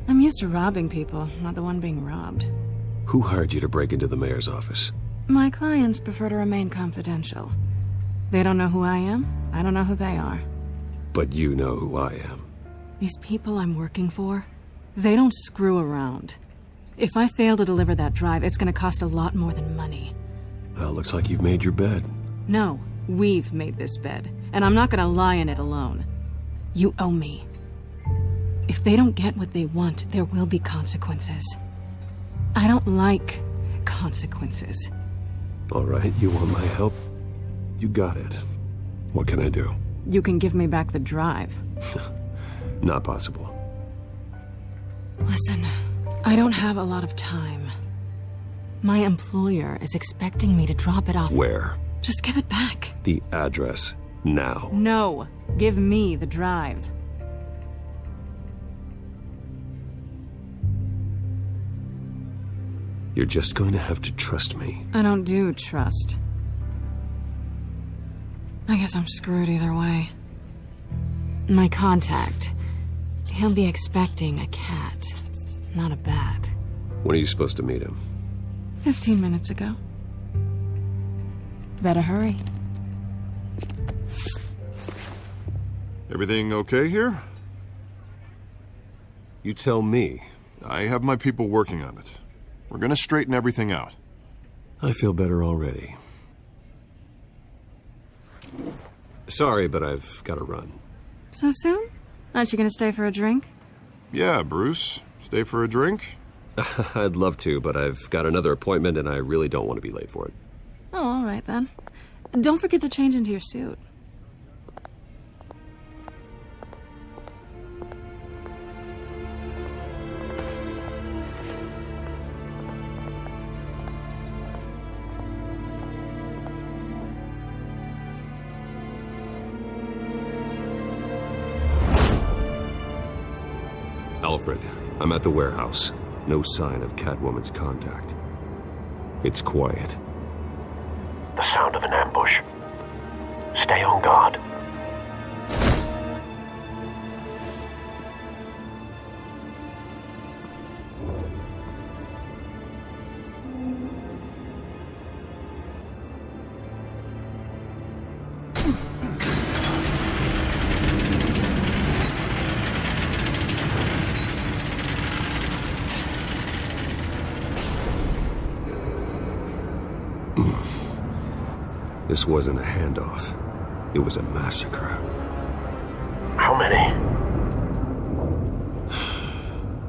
I'm used to robbing people, not the one being robbed. Who hired you to break into the mayor's office? My clients prefer to remain confidential. They don't know who I am. I don't know who they are. But you know who I am. These people I'm working for, they don't screw around. If I fail to deliver that drive, it's gonna cost a lot more than money. Well, looks like you've made your bed. No, we've made this bed, and I'm not gonna lie in it alone. You owe me. If they don't get what they want, there will be consequences. I don't like consequences. All right, you want my help? You got it. What can I do? You can give me back the drive. Not possible. Listen, I don't have a lot of time. My employer is expecting me to drop it off. Where? Just give it back. The address, now. No, give me the drive. You're just going to have to trust me. I don't do trust. I guess I'm screwed either way. My contact, he'll be expecting a cat, not a bat. When are you supposed to meet him? 15 minutes ago. Better hurry. Everything okay here? You tell me. I have my people working on it. We're gonna straighten everything out. I feel better already. Sorry, but I've got to run. So soon? Aren't you gonna stay for a drink? Yeah, Bruce. Stay for a drink? I'd love to, but I've got another appointment and I really don't want to be late for it. Oh, all right then. Don't forget to change into your suit. Alfred, I'm at the warehouse. No sign of Catwoman's contact. It's quiet. The sound of an ambush. Stay on guard. This wasn't a handoff. It was a massacre. How many?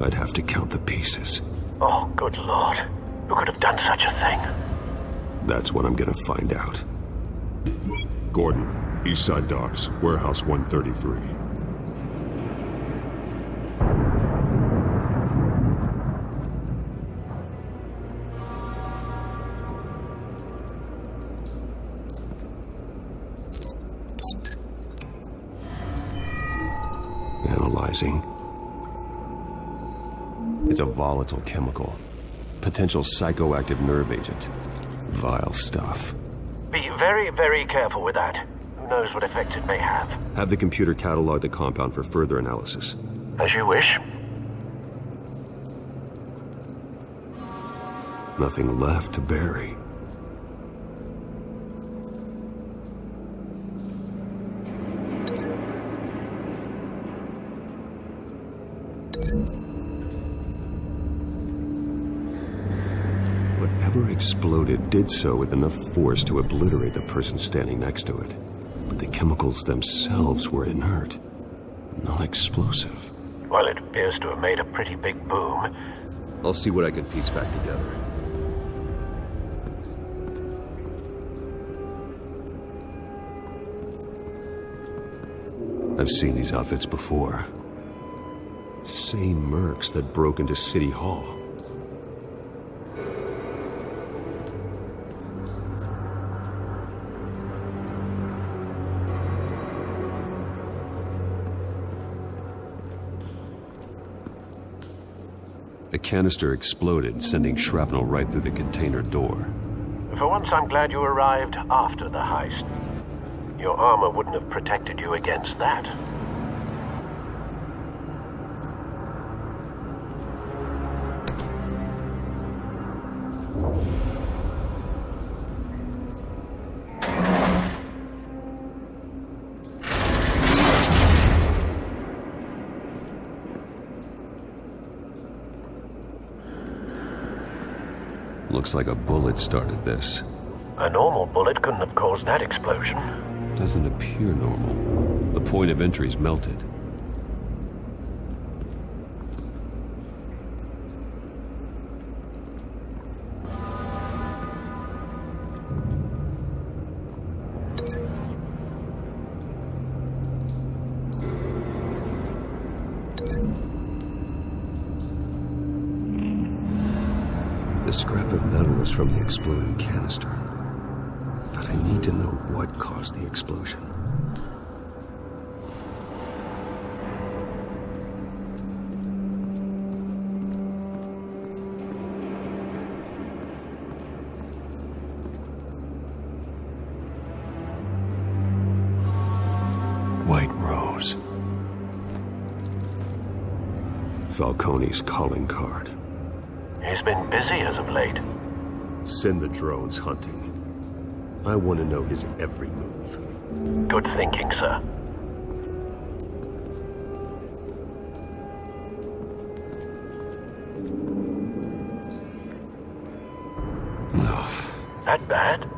I'd have to count the pieces. Oh, good Lord. Who could have done such a thing? That's what I'm gonna find out. Gordon, Eastside Docks, Warehouse 133. Analyzing. It's a volatile chemical. Potential psychoactive nerve agent. Vile stuff. Be very, very careful with that. Who knows what effect it may have. Have the computer catalog the compound for further analysis. As you wish. Nothing left to bury. Whatever exploded did so with enough force to obliterate the person standing next to it. But the chemicals themselves were inert, non-explosive. Well, it appears to have made a pretty big boom. I'll see what I can piece back together. I've seen these outfits before. Same mercs that broke into City Hall. The canister exploded, sending shrapnel right through the container door. For once, I'm glad you arrived after the heist. Your armor wouldn't have protected you against that. Looks like a bullet started this. A normal bullet couldn't have caused that explosion. Doesn't appear normal. The point of entry's melted. scrap of metal is from the exploding canister. But I need to know what caused the explosion. White Rose. Falcone's calling card. He's been busy as of late. Send the drones hunting. I want to know his every move. Good thinking, sir. That bad?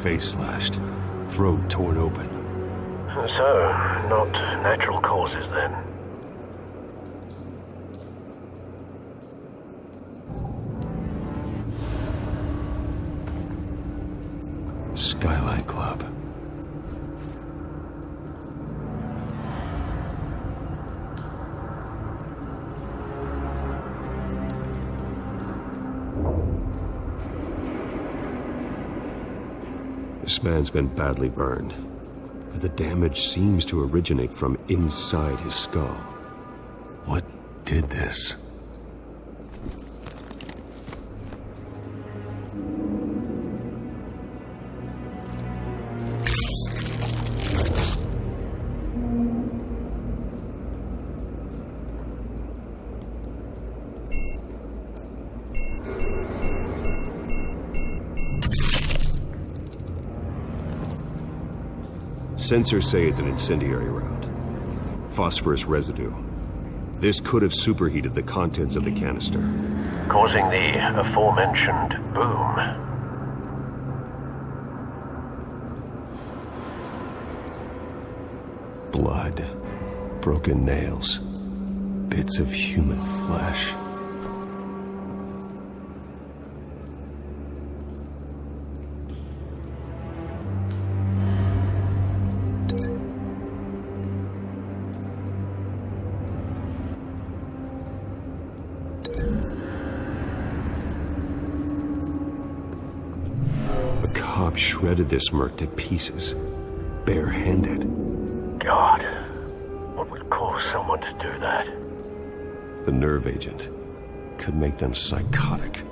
Face slashed, throat torn open. So, not natural causes then. Skyline Club. This man's been badly burned, but the damage seems to originate from inside his skull. What did this? Sensors say it's an incendiary round. Phosphorus residue. This could have superheated the contents of the canister, causing the aforementioned boom. Blood, broken nails, bits of human flesh. Shredded this merc to pieces, barehanded. God, what would cause someone to do that? The nerve agent could make them psychotic.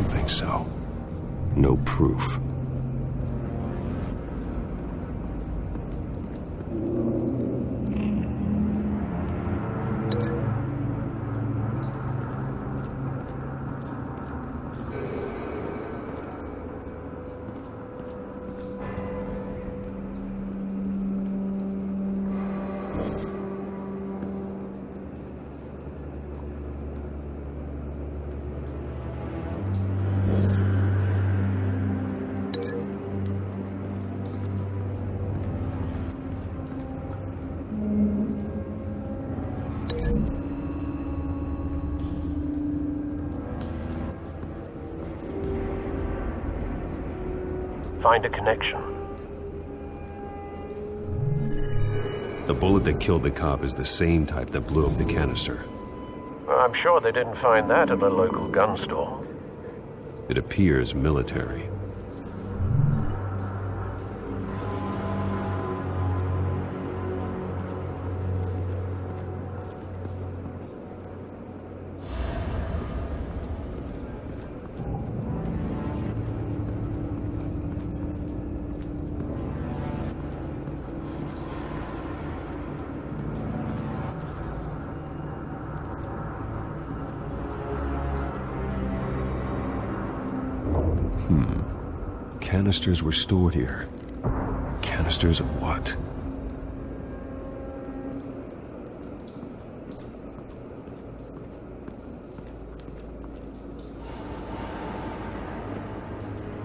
Think so. No proof. Find a connection. The bullet that killed the cop is the same type that blew up the canister. I'm sure they didn't find that at a local gun store. It appears military. Canisters were stored here. Canisters of what?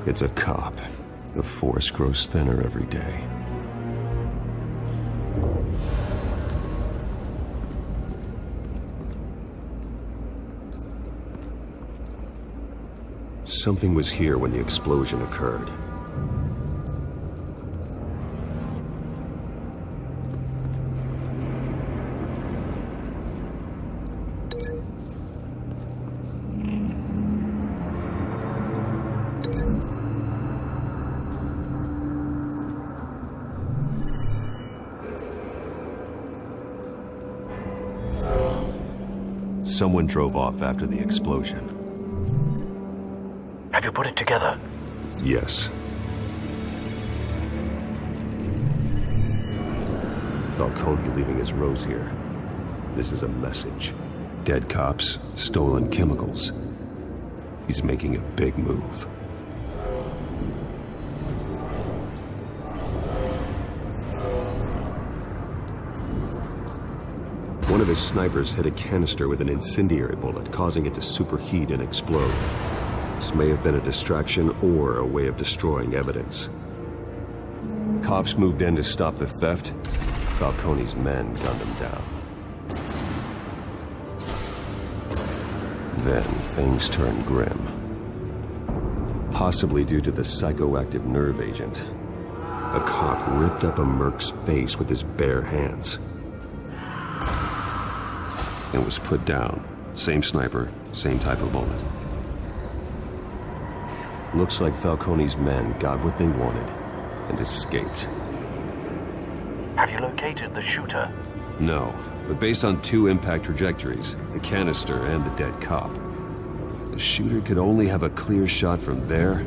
It's a cop. The force grows thinner every day. Something was here when the explosion occurred. Someone drove off after the explosion. Have you put it together? Yes. Falcone leaving his rose here. This is a message. Dead cops, stolen chemicals. He's making a big move. One of his snipers hit a canister with an incendiary bullet, causing it to superheat and explode. This may have been a distraction or a way of destroying evidence. Cops moved in to stop the theft. Falcone's men gunned him down. Then things turned grim. Possibly due to the psychoactive nerve agent. A cop ripped up a merc's face with his bare hands. And was put down. Same sniper, same type of bullet. Looks like Falcone's men got what they wanted and escaped. Have you located the shooter? No, but based on two impact trajectories, the canister and the dead cop, the shooter could only have a clear shot from there,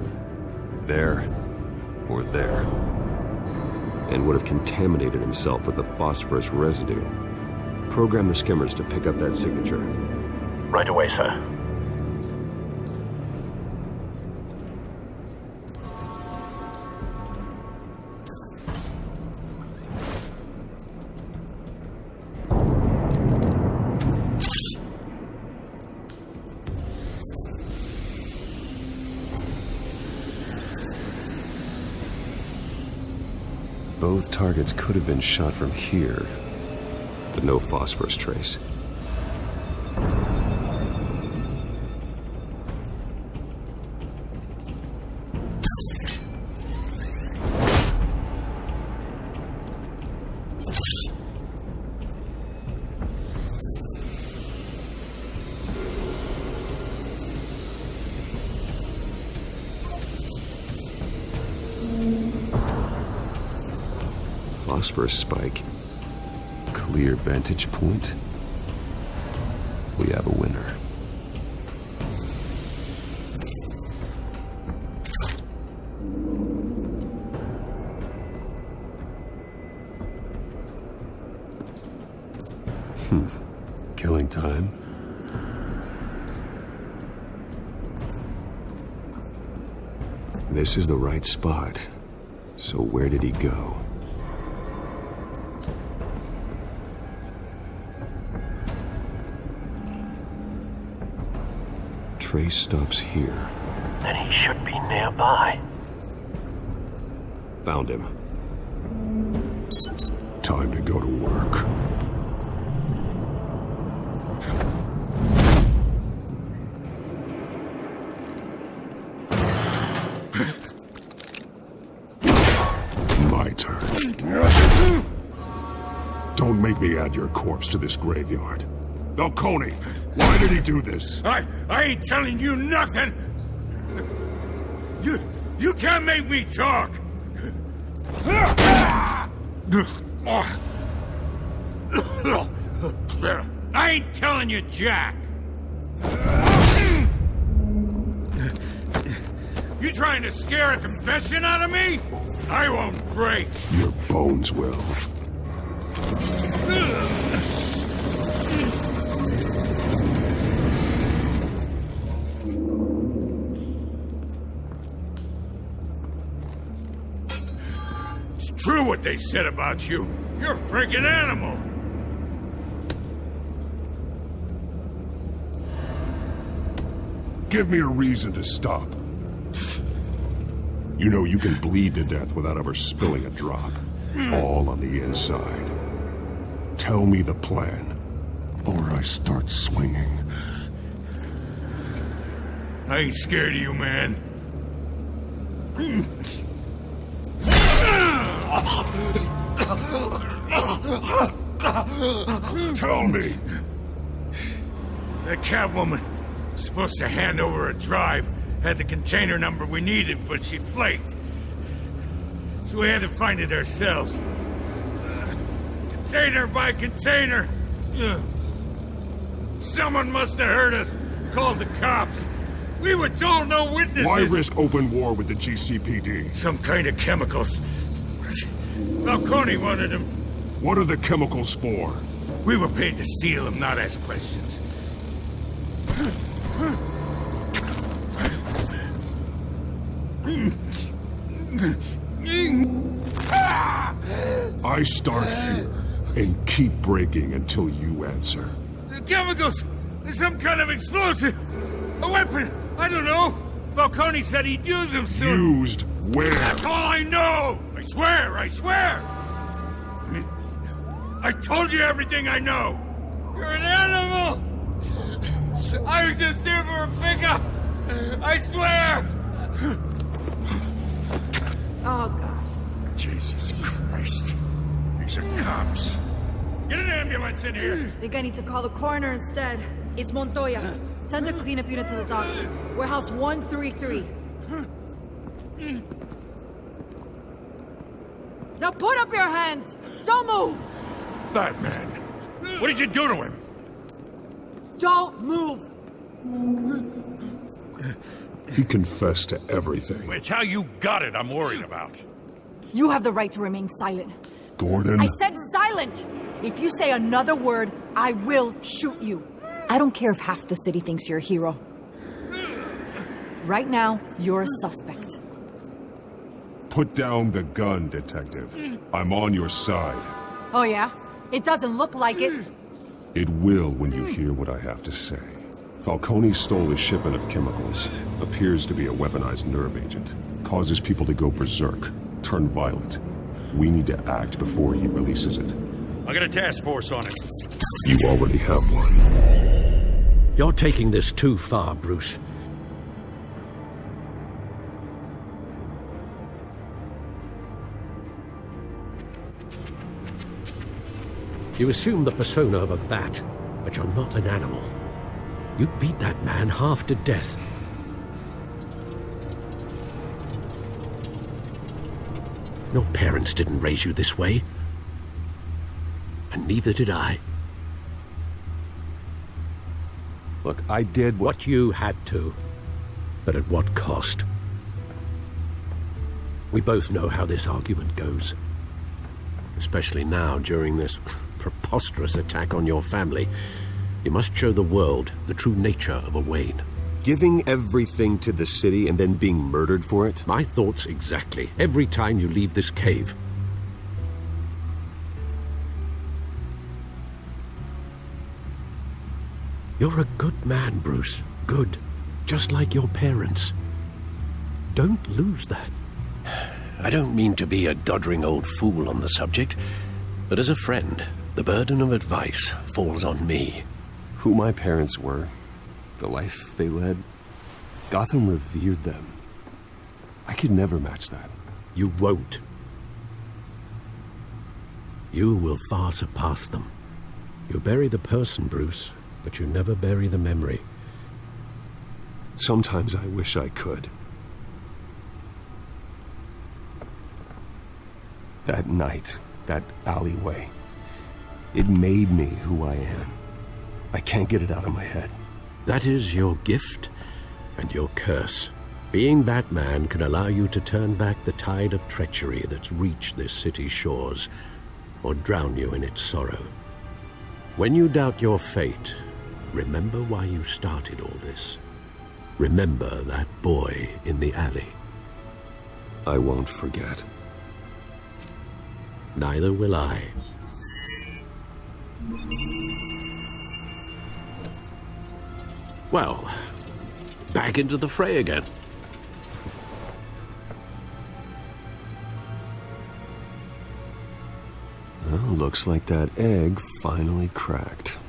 or there, and would have contaminated himself with the phosphorus residue. Program the skimmers to pick up that signature. Right away, sir. Both targets could have been shot from here, but no phosphorus trace. Phosphorus spike. Clear vantage point. We have a winner. Killing time. This is the right spot. So where did he go? Trace stops here. Then he should be nearby. Found him. Time to go to work. My turn. Don't make me add your corpse to this graveyard. Falcone, why did he do this? I ain't telling you nothing! You can't make me talk! I ain't telling you, Jack! You trying to scare a confession out of me? I won't break! Your bones will. It's true what they said about you. You're a freaking animal! Give me a reason to stop. You know you can bleed to death without ever spilling a drop. All on the inside. Tell me the plan, or I start swinging. I ain't scared of you, man. Tell me. That Catwoman was supposed to hand over a drive, had the container number we needed, but she flaked. So we had to find it ourselves. Container by container. Someone must have heard us, called the cops. We were told no witnesses. Why risk open war with the GCPD? Some kind of chemicals. Falcone wanted them. What are the chemicals for? We were paid to steal them, not ask questions. I start here and keep breaking until you answer. The chemicals! There's some kind of explosive! A weapon! I don't know! Falcone said he'd use them soon. Used where? That's all I know! I swear! I swear! I told you everything I know! You're an animal! I was just here for a pickup! I swear! Oh, God. Jesus Christ. These are cops. Get an ambulance in here! Think I need to call the coroner instead. It's Montoya. Send the cleanup unit to the docks. Warehouse 133. Now put up your hands! Don't move! That man! What did you do to him? Don't move! He confessed to everything. It's how you got it I'm worried about. You have the right to remain silent. Gordon? I said silent! If you say another word, I will shoot you. I don't care if half the city thinks you're a hero. Right now, you're a suspect. Put down the gun, Detective. I'm on your side. Oh, yeah? It doesn't look like it. It will when you hear what I have to say. Falcone stole a shipment of chemicals. Appears to be a weaponized nerve agent. Causes people to go berserk, turn violent. We need to act before he releases it. I got a task force on it. You already have one. You're taking this too far, Bruce. You assume the persona of a bat, but you're not an animal. You beat that man half to death. Your parents didn't raise you this way. And neither did I. Look, I did what you had to, but at what cost? We both know how this argument goes. Especially now, during this preposterous attack on your family. You must show the world the true nature of a Wayne. Giving everything to the city and then being murdered for it? My thoughts exactly. Every time you leave this cave. You're a good man, Bruce. Good. Just like your parents. Don't lose that. I don't mean to be a doddering old fool on the subject, but as a friend, the burden of advice falls on me. Who my parents were, the life they led, Gotham revered them. I could never match that. You won't. You will far surpass them. You bury the person, Bruce, but you never bury the memory. Sometimes I wish I could. That night, that alleyway, it made me who I am. I can't get it out of my head. That is your gift and your curse. Being Batman can allow you to turn back the tide of treachery that's reached this city's shores, or drown you in its sorrow. When you doubt your fate, remember why you started all this. Remember that boy in the alley. I won't forget. Neither will I. Well, back into the fray again. Well, looks like that egg finally cracked.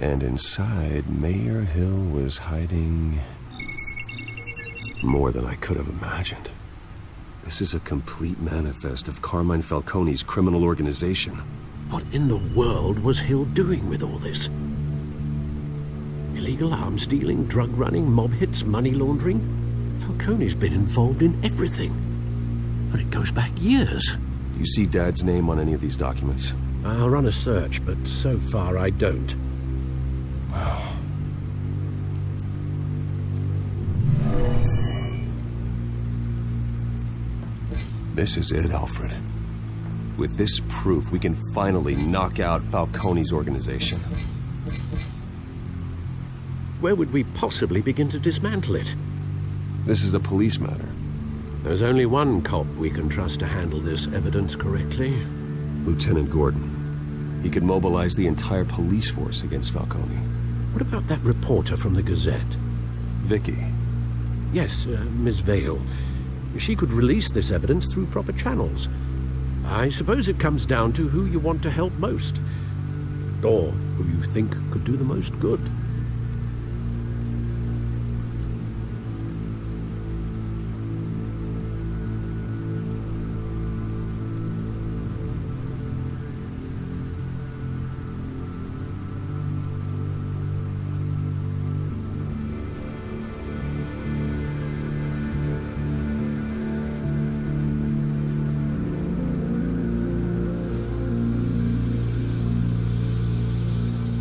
And inside, Mayor Hill was hiding more than I could have imagined. This is a complete manifest of Carmine Falcone's criminal organization. What in the world was Hill doing with all this? Illegal arms dealing, drug running, mob hits, money laundering? Falcone's been involved in everything. And it goes back years. Do you see Dad's name on any of these documents? I'll run a search, but so far I don't. This is it, Alfred. With this proof, we can finally knock out Falcone's organization. Where would we possibly begin to dismantle it? This is a police matter. There's only one cop we can trust to handle this evidence correctly. Lieutenant Gordon. He could mobilize the entire police force against Falcone. What about that reporter from the Gazette? Vicky. Yes, Miss Vale. She could release this evidence through proper channels. I suppose it comes down to who you want to help most. Or who you think could do the most good.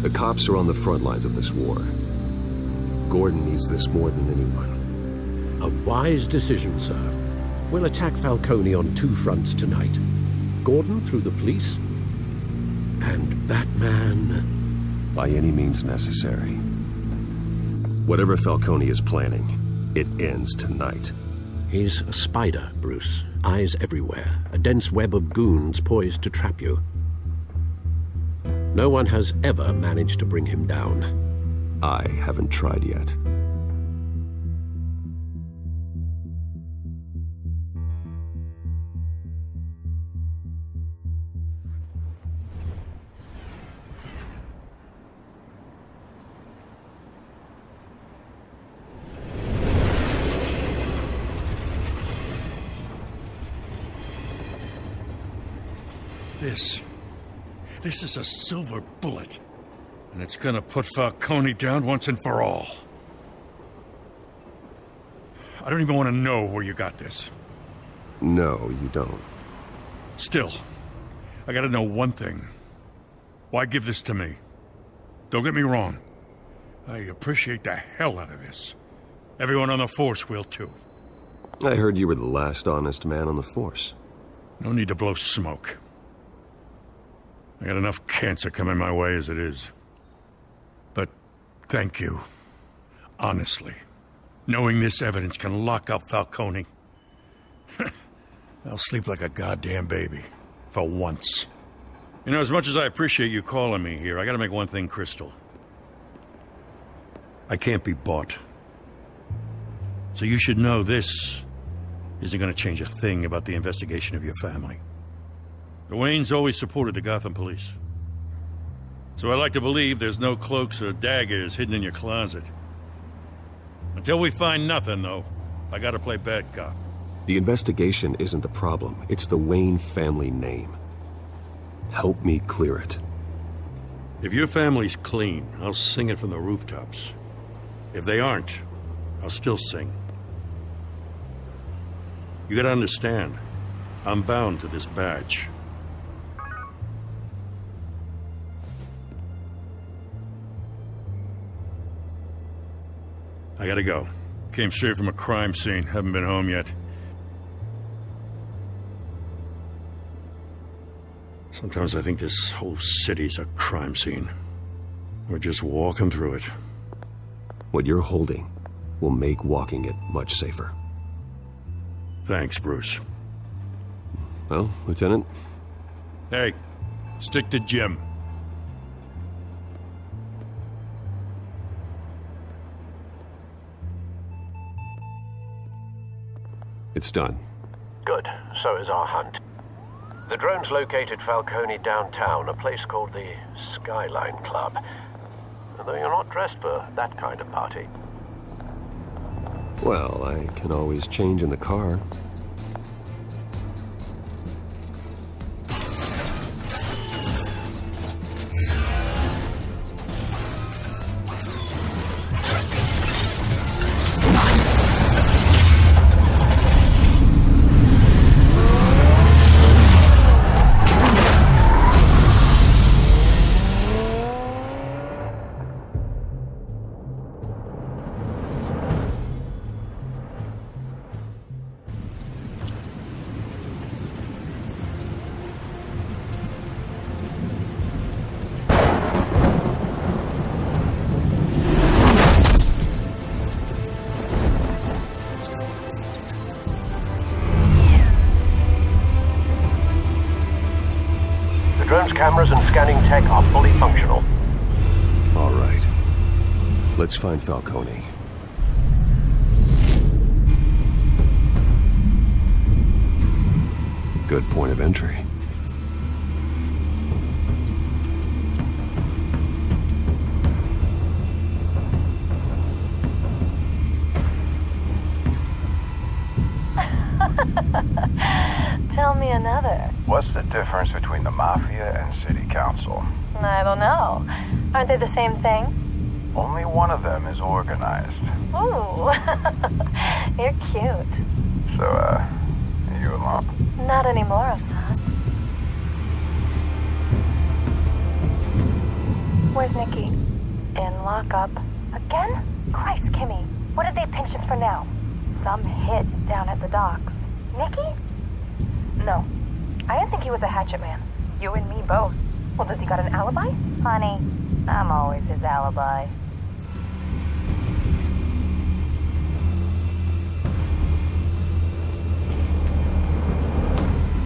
The cops are on the front lines of this war. Gordon needs this more than anyone. A wise decision, sir. We'll attack Falcone on two fronts tonight. Gordon through the police, and Batman... by any means necessary. Whatever Falcone is planning, it ends tonight. He's a spider, Bruce. Eyes everywhere. A dense web of goons poised to trap you. No one has ever managed to bring him down. I haven't tried yet. This is a silver bullet. And it's gonna put Falcone down once and for all. I don't even want to know where you got this. No, you don't. Still, I gotta know one thing. Why give this to me? Don't get me wrong. I appreciate the hell out of this. Everyone on the force will too. I heard you were the last honest man on the force. No need to blow smoke. I got enough cancer coming my way as it is. But thank you. Honestly. Knowing this evidence can lock up Falcone. I'll sleep like a goddamn baby. For once. You know, as much as I appreciate you calling me here, I gotta make one thing crystal. I can't be bought. So you should know this isn't gonna change a thing about the investigation of your family. The Waynes always supported the Gotham police. So I like to believe there's no cloaks or daggers hidden in your closet. Until we find nothing, though, I gotta play bad cop. The investigation isn't the problem. It's the Wayne family name. Help me clear it. If your family's clean, I'll sing it from the rooftops. If they aren't, I'll still sing. You gotta understand, I'm bound to this badge. I gotta go. Came straight from a crime scene. Haven't been home yet. Sometimes I think this whole city's a crime scene. We're just walking through it. What you're holding will make walking it much safer. Thanks, Bruce. Well, Lieutenant? Hey, stick to Jim. It's done. Good. So is our hunt. The drones located Falcone downtown, a place called the Skyline Club. Though you're not dressed for that kind of party. Well, I can always change in the car. Drone's cameras and scanning tech are fully functional. All right. Let's find Falcone. Good point of entry. Tell me another. What's the difference between the Mafia and City Council? I don't know. Aren't they the same thing? Only one of them is organized. Ooh, you're cute. So, are you alone? Not anymore, of that. Where's Nikki? In lockup. Again? Christ, Kimmy. What did they pinch him for now? Some hit down at the docks. Nikki? No. I didn't think he was a hatchet man. You and me both. Well, does he got an alibi? Honey, I'm always his alibi.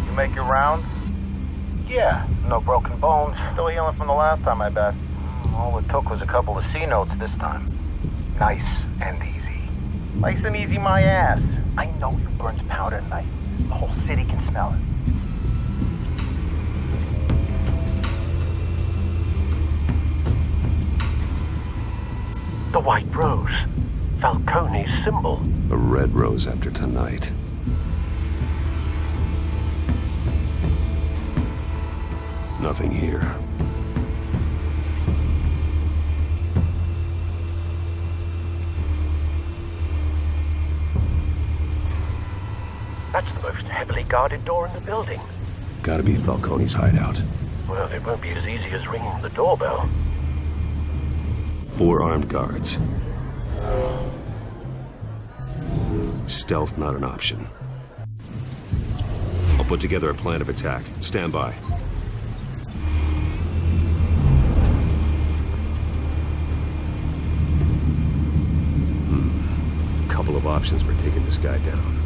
You make your round? Yeah, no broken bones. Still healing from the last time, I bet. All it took was a couple of C notes this time. Nice and easy. Nice and easy, my ass. I know you burned powder tonight. The whole city can smell it. The white rose. Falcone's symbol. A red rose after tonight. Nothing here. That's the most heavily guarded door in the building. Gotta be Falcone's hideout. Well, it won't be as easy as ringing the doorbell. 4 armed guards. Stealth not an option. I'll put together a plan of attack. Stand by. Couple of options for taking this guy down.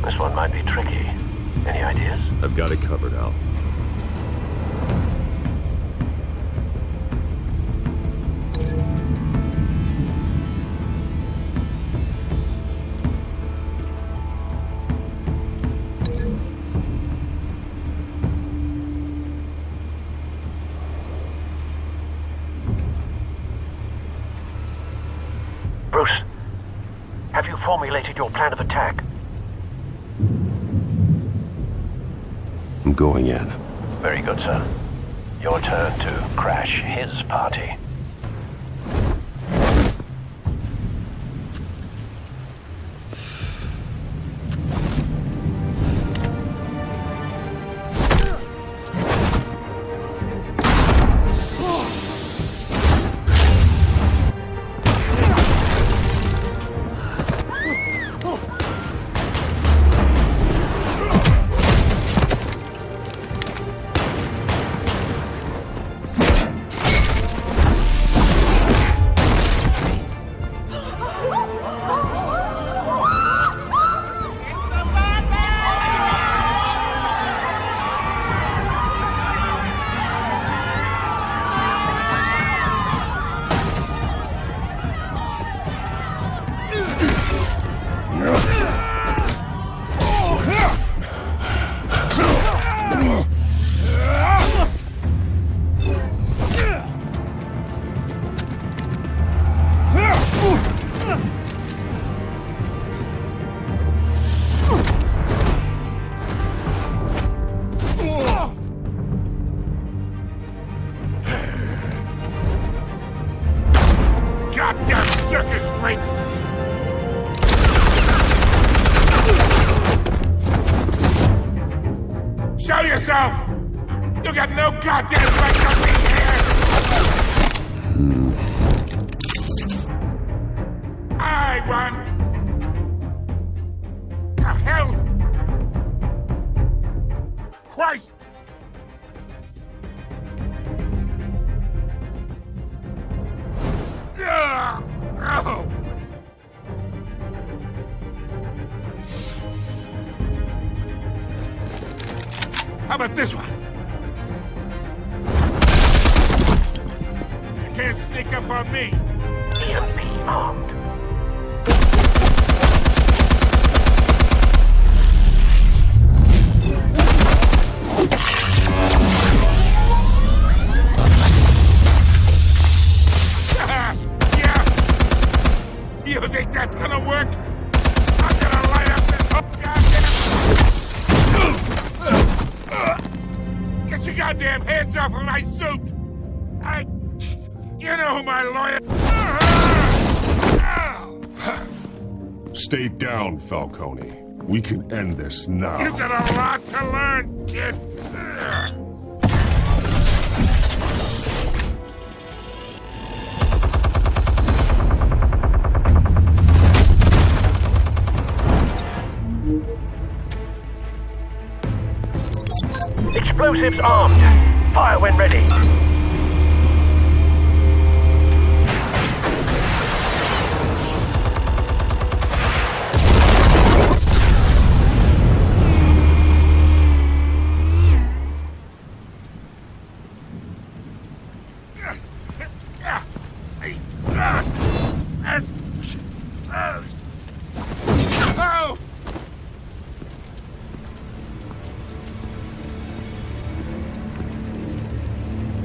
This one might be tricky. Any ideas? I've got it covered, Al. Bruce, have you formulated your plan of attack? I'm going in. Very good, sir. Your turn to crash his party. Goddamn circus freak! Show yourself! You got no goddamn right to be here! I won! The hell? Christ! Oh. How about this one? You can't sneak up on me. EMP armed. You think that's gonna work? I'm gonna light up this whole goddamn... Get your goddamn hands off of my suit! You know who my lawyer... Stay down, Falcone. We can end this now. You got a lot to learn, kid. Explosives armed. Fire when ready.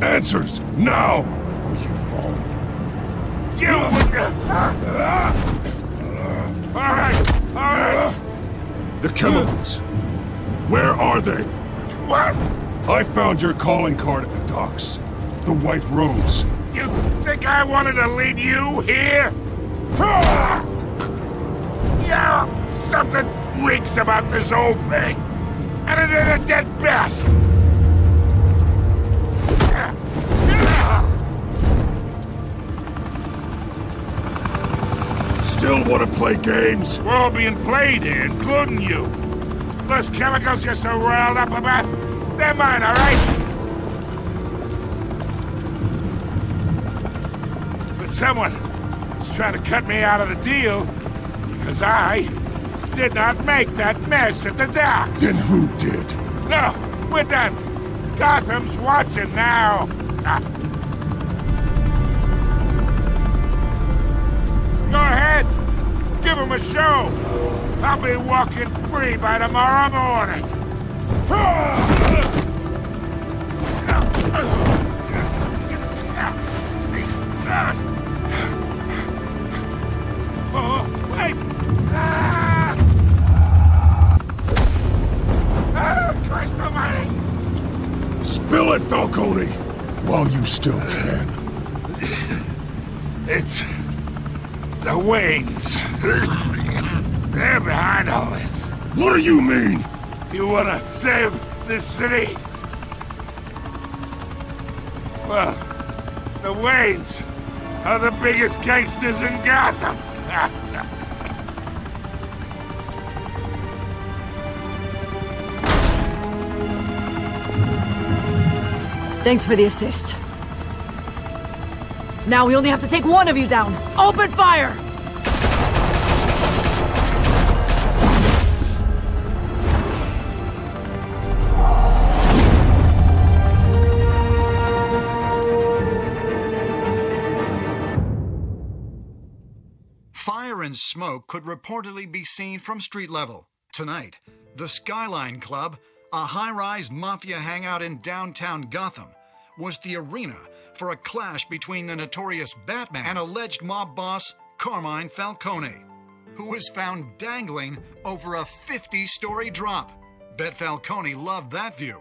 Answers, now! Or you fall. You! Alright! The chemicals. Where are they? What? I found your calling card at the docks. The White Rose. You think I wanted to lead you here? Yeah, something reeks about this whole thing. And it ain't a dead bat. Still want to play games? We're all being played here, including you. Those chemicals you're so riled up about, they're mine, all right? But someone is trying to cut me out of the deal because I did not make that mess at the docks. Then who did? No, we're done. Gotham's watching now. Go ahead. Give him a show. I'll be walking free by tomorrow morning. Oh, wait! Christ almighty! Spill it, Falcone, while you still can. It's the Waynes. They're behind all this. What do you mean? You wanna save this city? Well, the Waynes are the biggest gangsters in Gotham. Thanks for the assist. Now we only have to take one of you down. Open fire! Fire and smoke could reportedly be seen from street level. Tonight, the Skyline Club, a high-rise mafia hangout in downtown Gotham, was the arena for a clash between the notorious Batman and alleged mob boss Carmine Falcone, who was found dangling over a 50-story drop. Bet Falcone loved that view.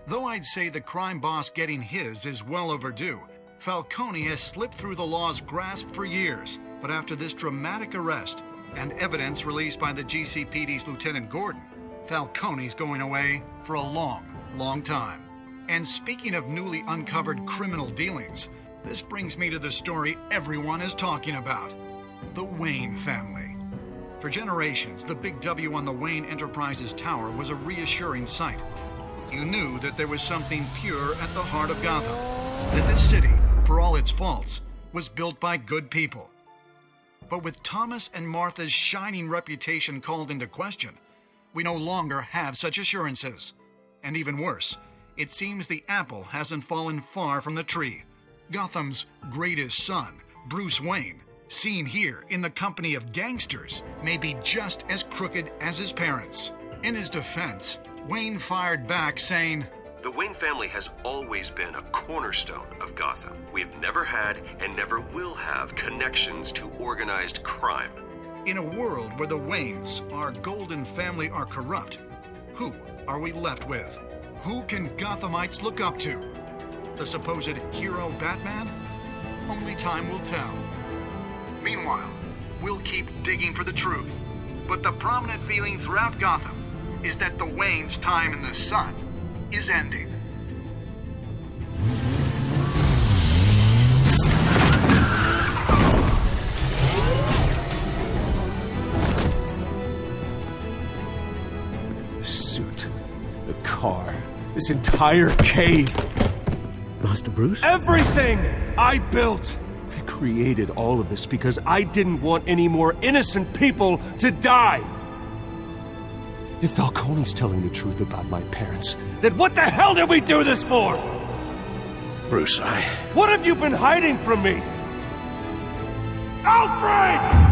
Though I'd say the crime boss getting his is well overdue, Falcone has slipped through the law's grasp for years. But after this dramatic arrest and evidence released by the GCPD's Lieutenant Gordon, Falcone's going away for a long, long time. And speaking of newly uncovered criminal dealings, this brings me to the story everyone is talking about: the Wayne family. For generations, the big W on the Wayne Enterprises Tower was a reassuring sight. You knew that there was something pure at the heart of Gotham, that this city, for all its faults, was built by good people. But with Thomas and Martha's shining reputation called into question, we no longer have such assurances. And even worse, it seems the apple hasn't fallen far from the tree. Gotham's greatest son, Bruce Wayne, seen here in the company of gangsters, may be just as crooked as his parents. In his defense, Wayne fired back saying, "The Wayne family has always been a cornerstone of Gotham. We have never had and never will have connections to organized crime." In a world where the Waynes, our golden family, are corrupt, who are we left with? Who can Gothamites look up to? The supposed hero Batman? Only time will tell. Meanwhile, we'll keep digging for the truth. But the prominent feeling throughout Gotham is that the Waynes' time in the sun is ending. The suit, the car, this entire cave. Master Bruce? Everything I built! I created all of this because I didn't want any more innocent people to die. If Falcone's telling the truth about my parents, then what the hell did we do this for? Bruce, What have you been hiding from me? Alfred!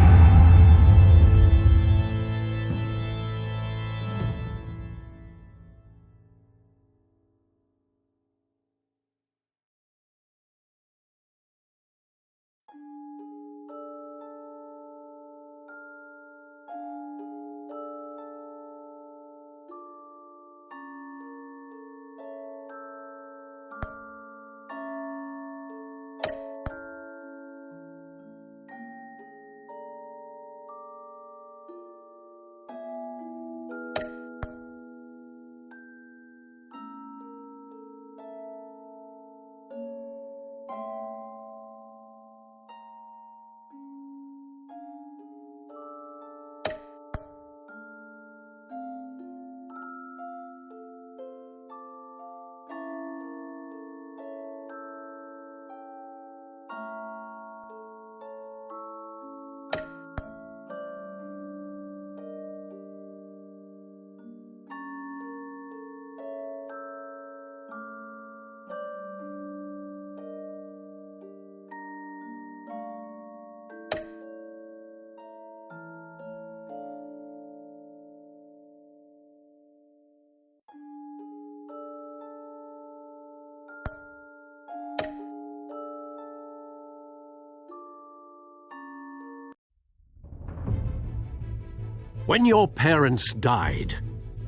When your parents died,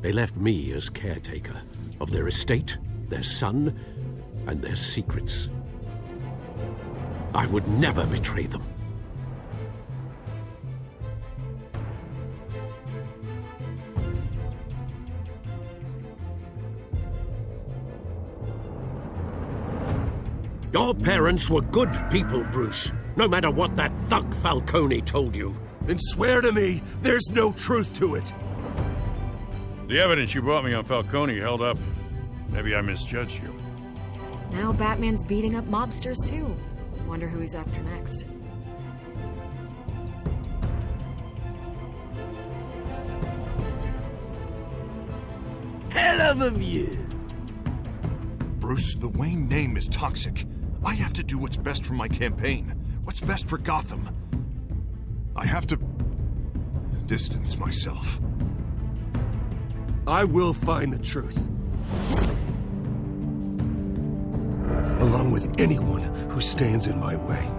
they left me as caretaker of their estate, their son, and their secrets. I would never betray them. Your parents were good people, Bruce, no matter what that thug Falcone told you. Then swear to me there's no truth to it. The evidence you brought me on Falcone held up. Maybe I misjudged you. Now Batman's beating up mobsters, too. Wonder who he's after next. Hell of a view. Bruce, the Wayne name is toxic. I have to do what's best for my campaign. What's best for Gotham. I have to distance myself. I will find the truth. Along with anyone who stands in my way.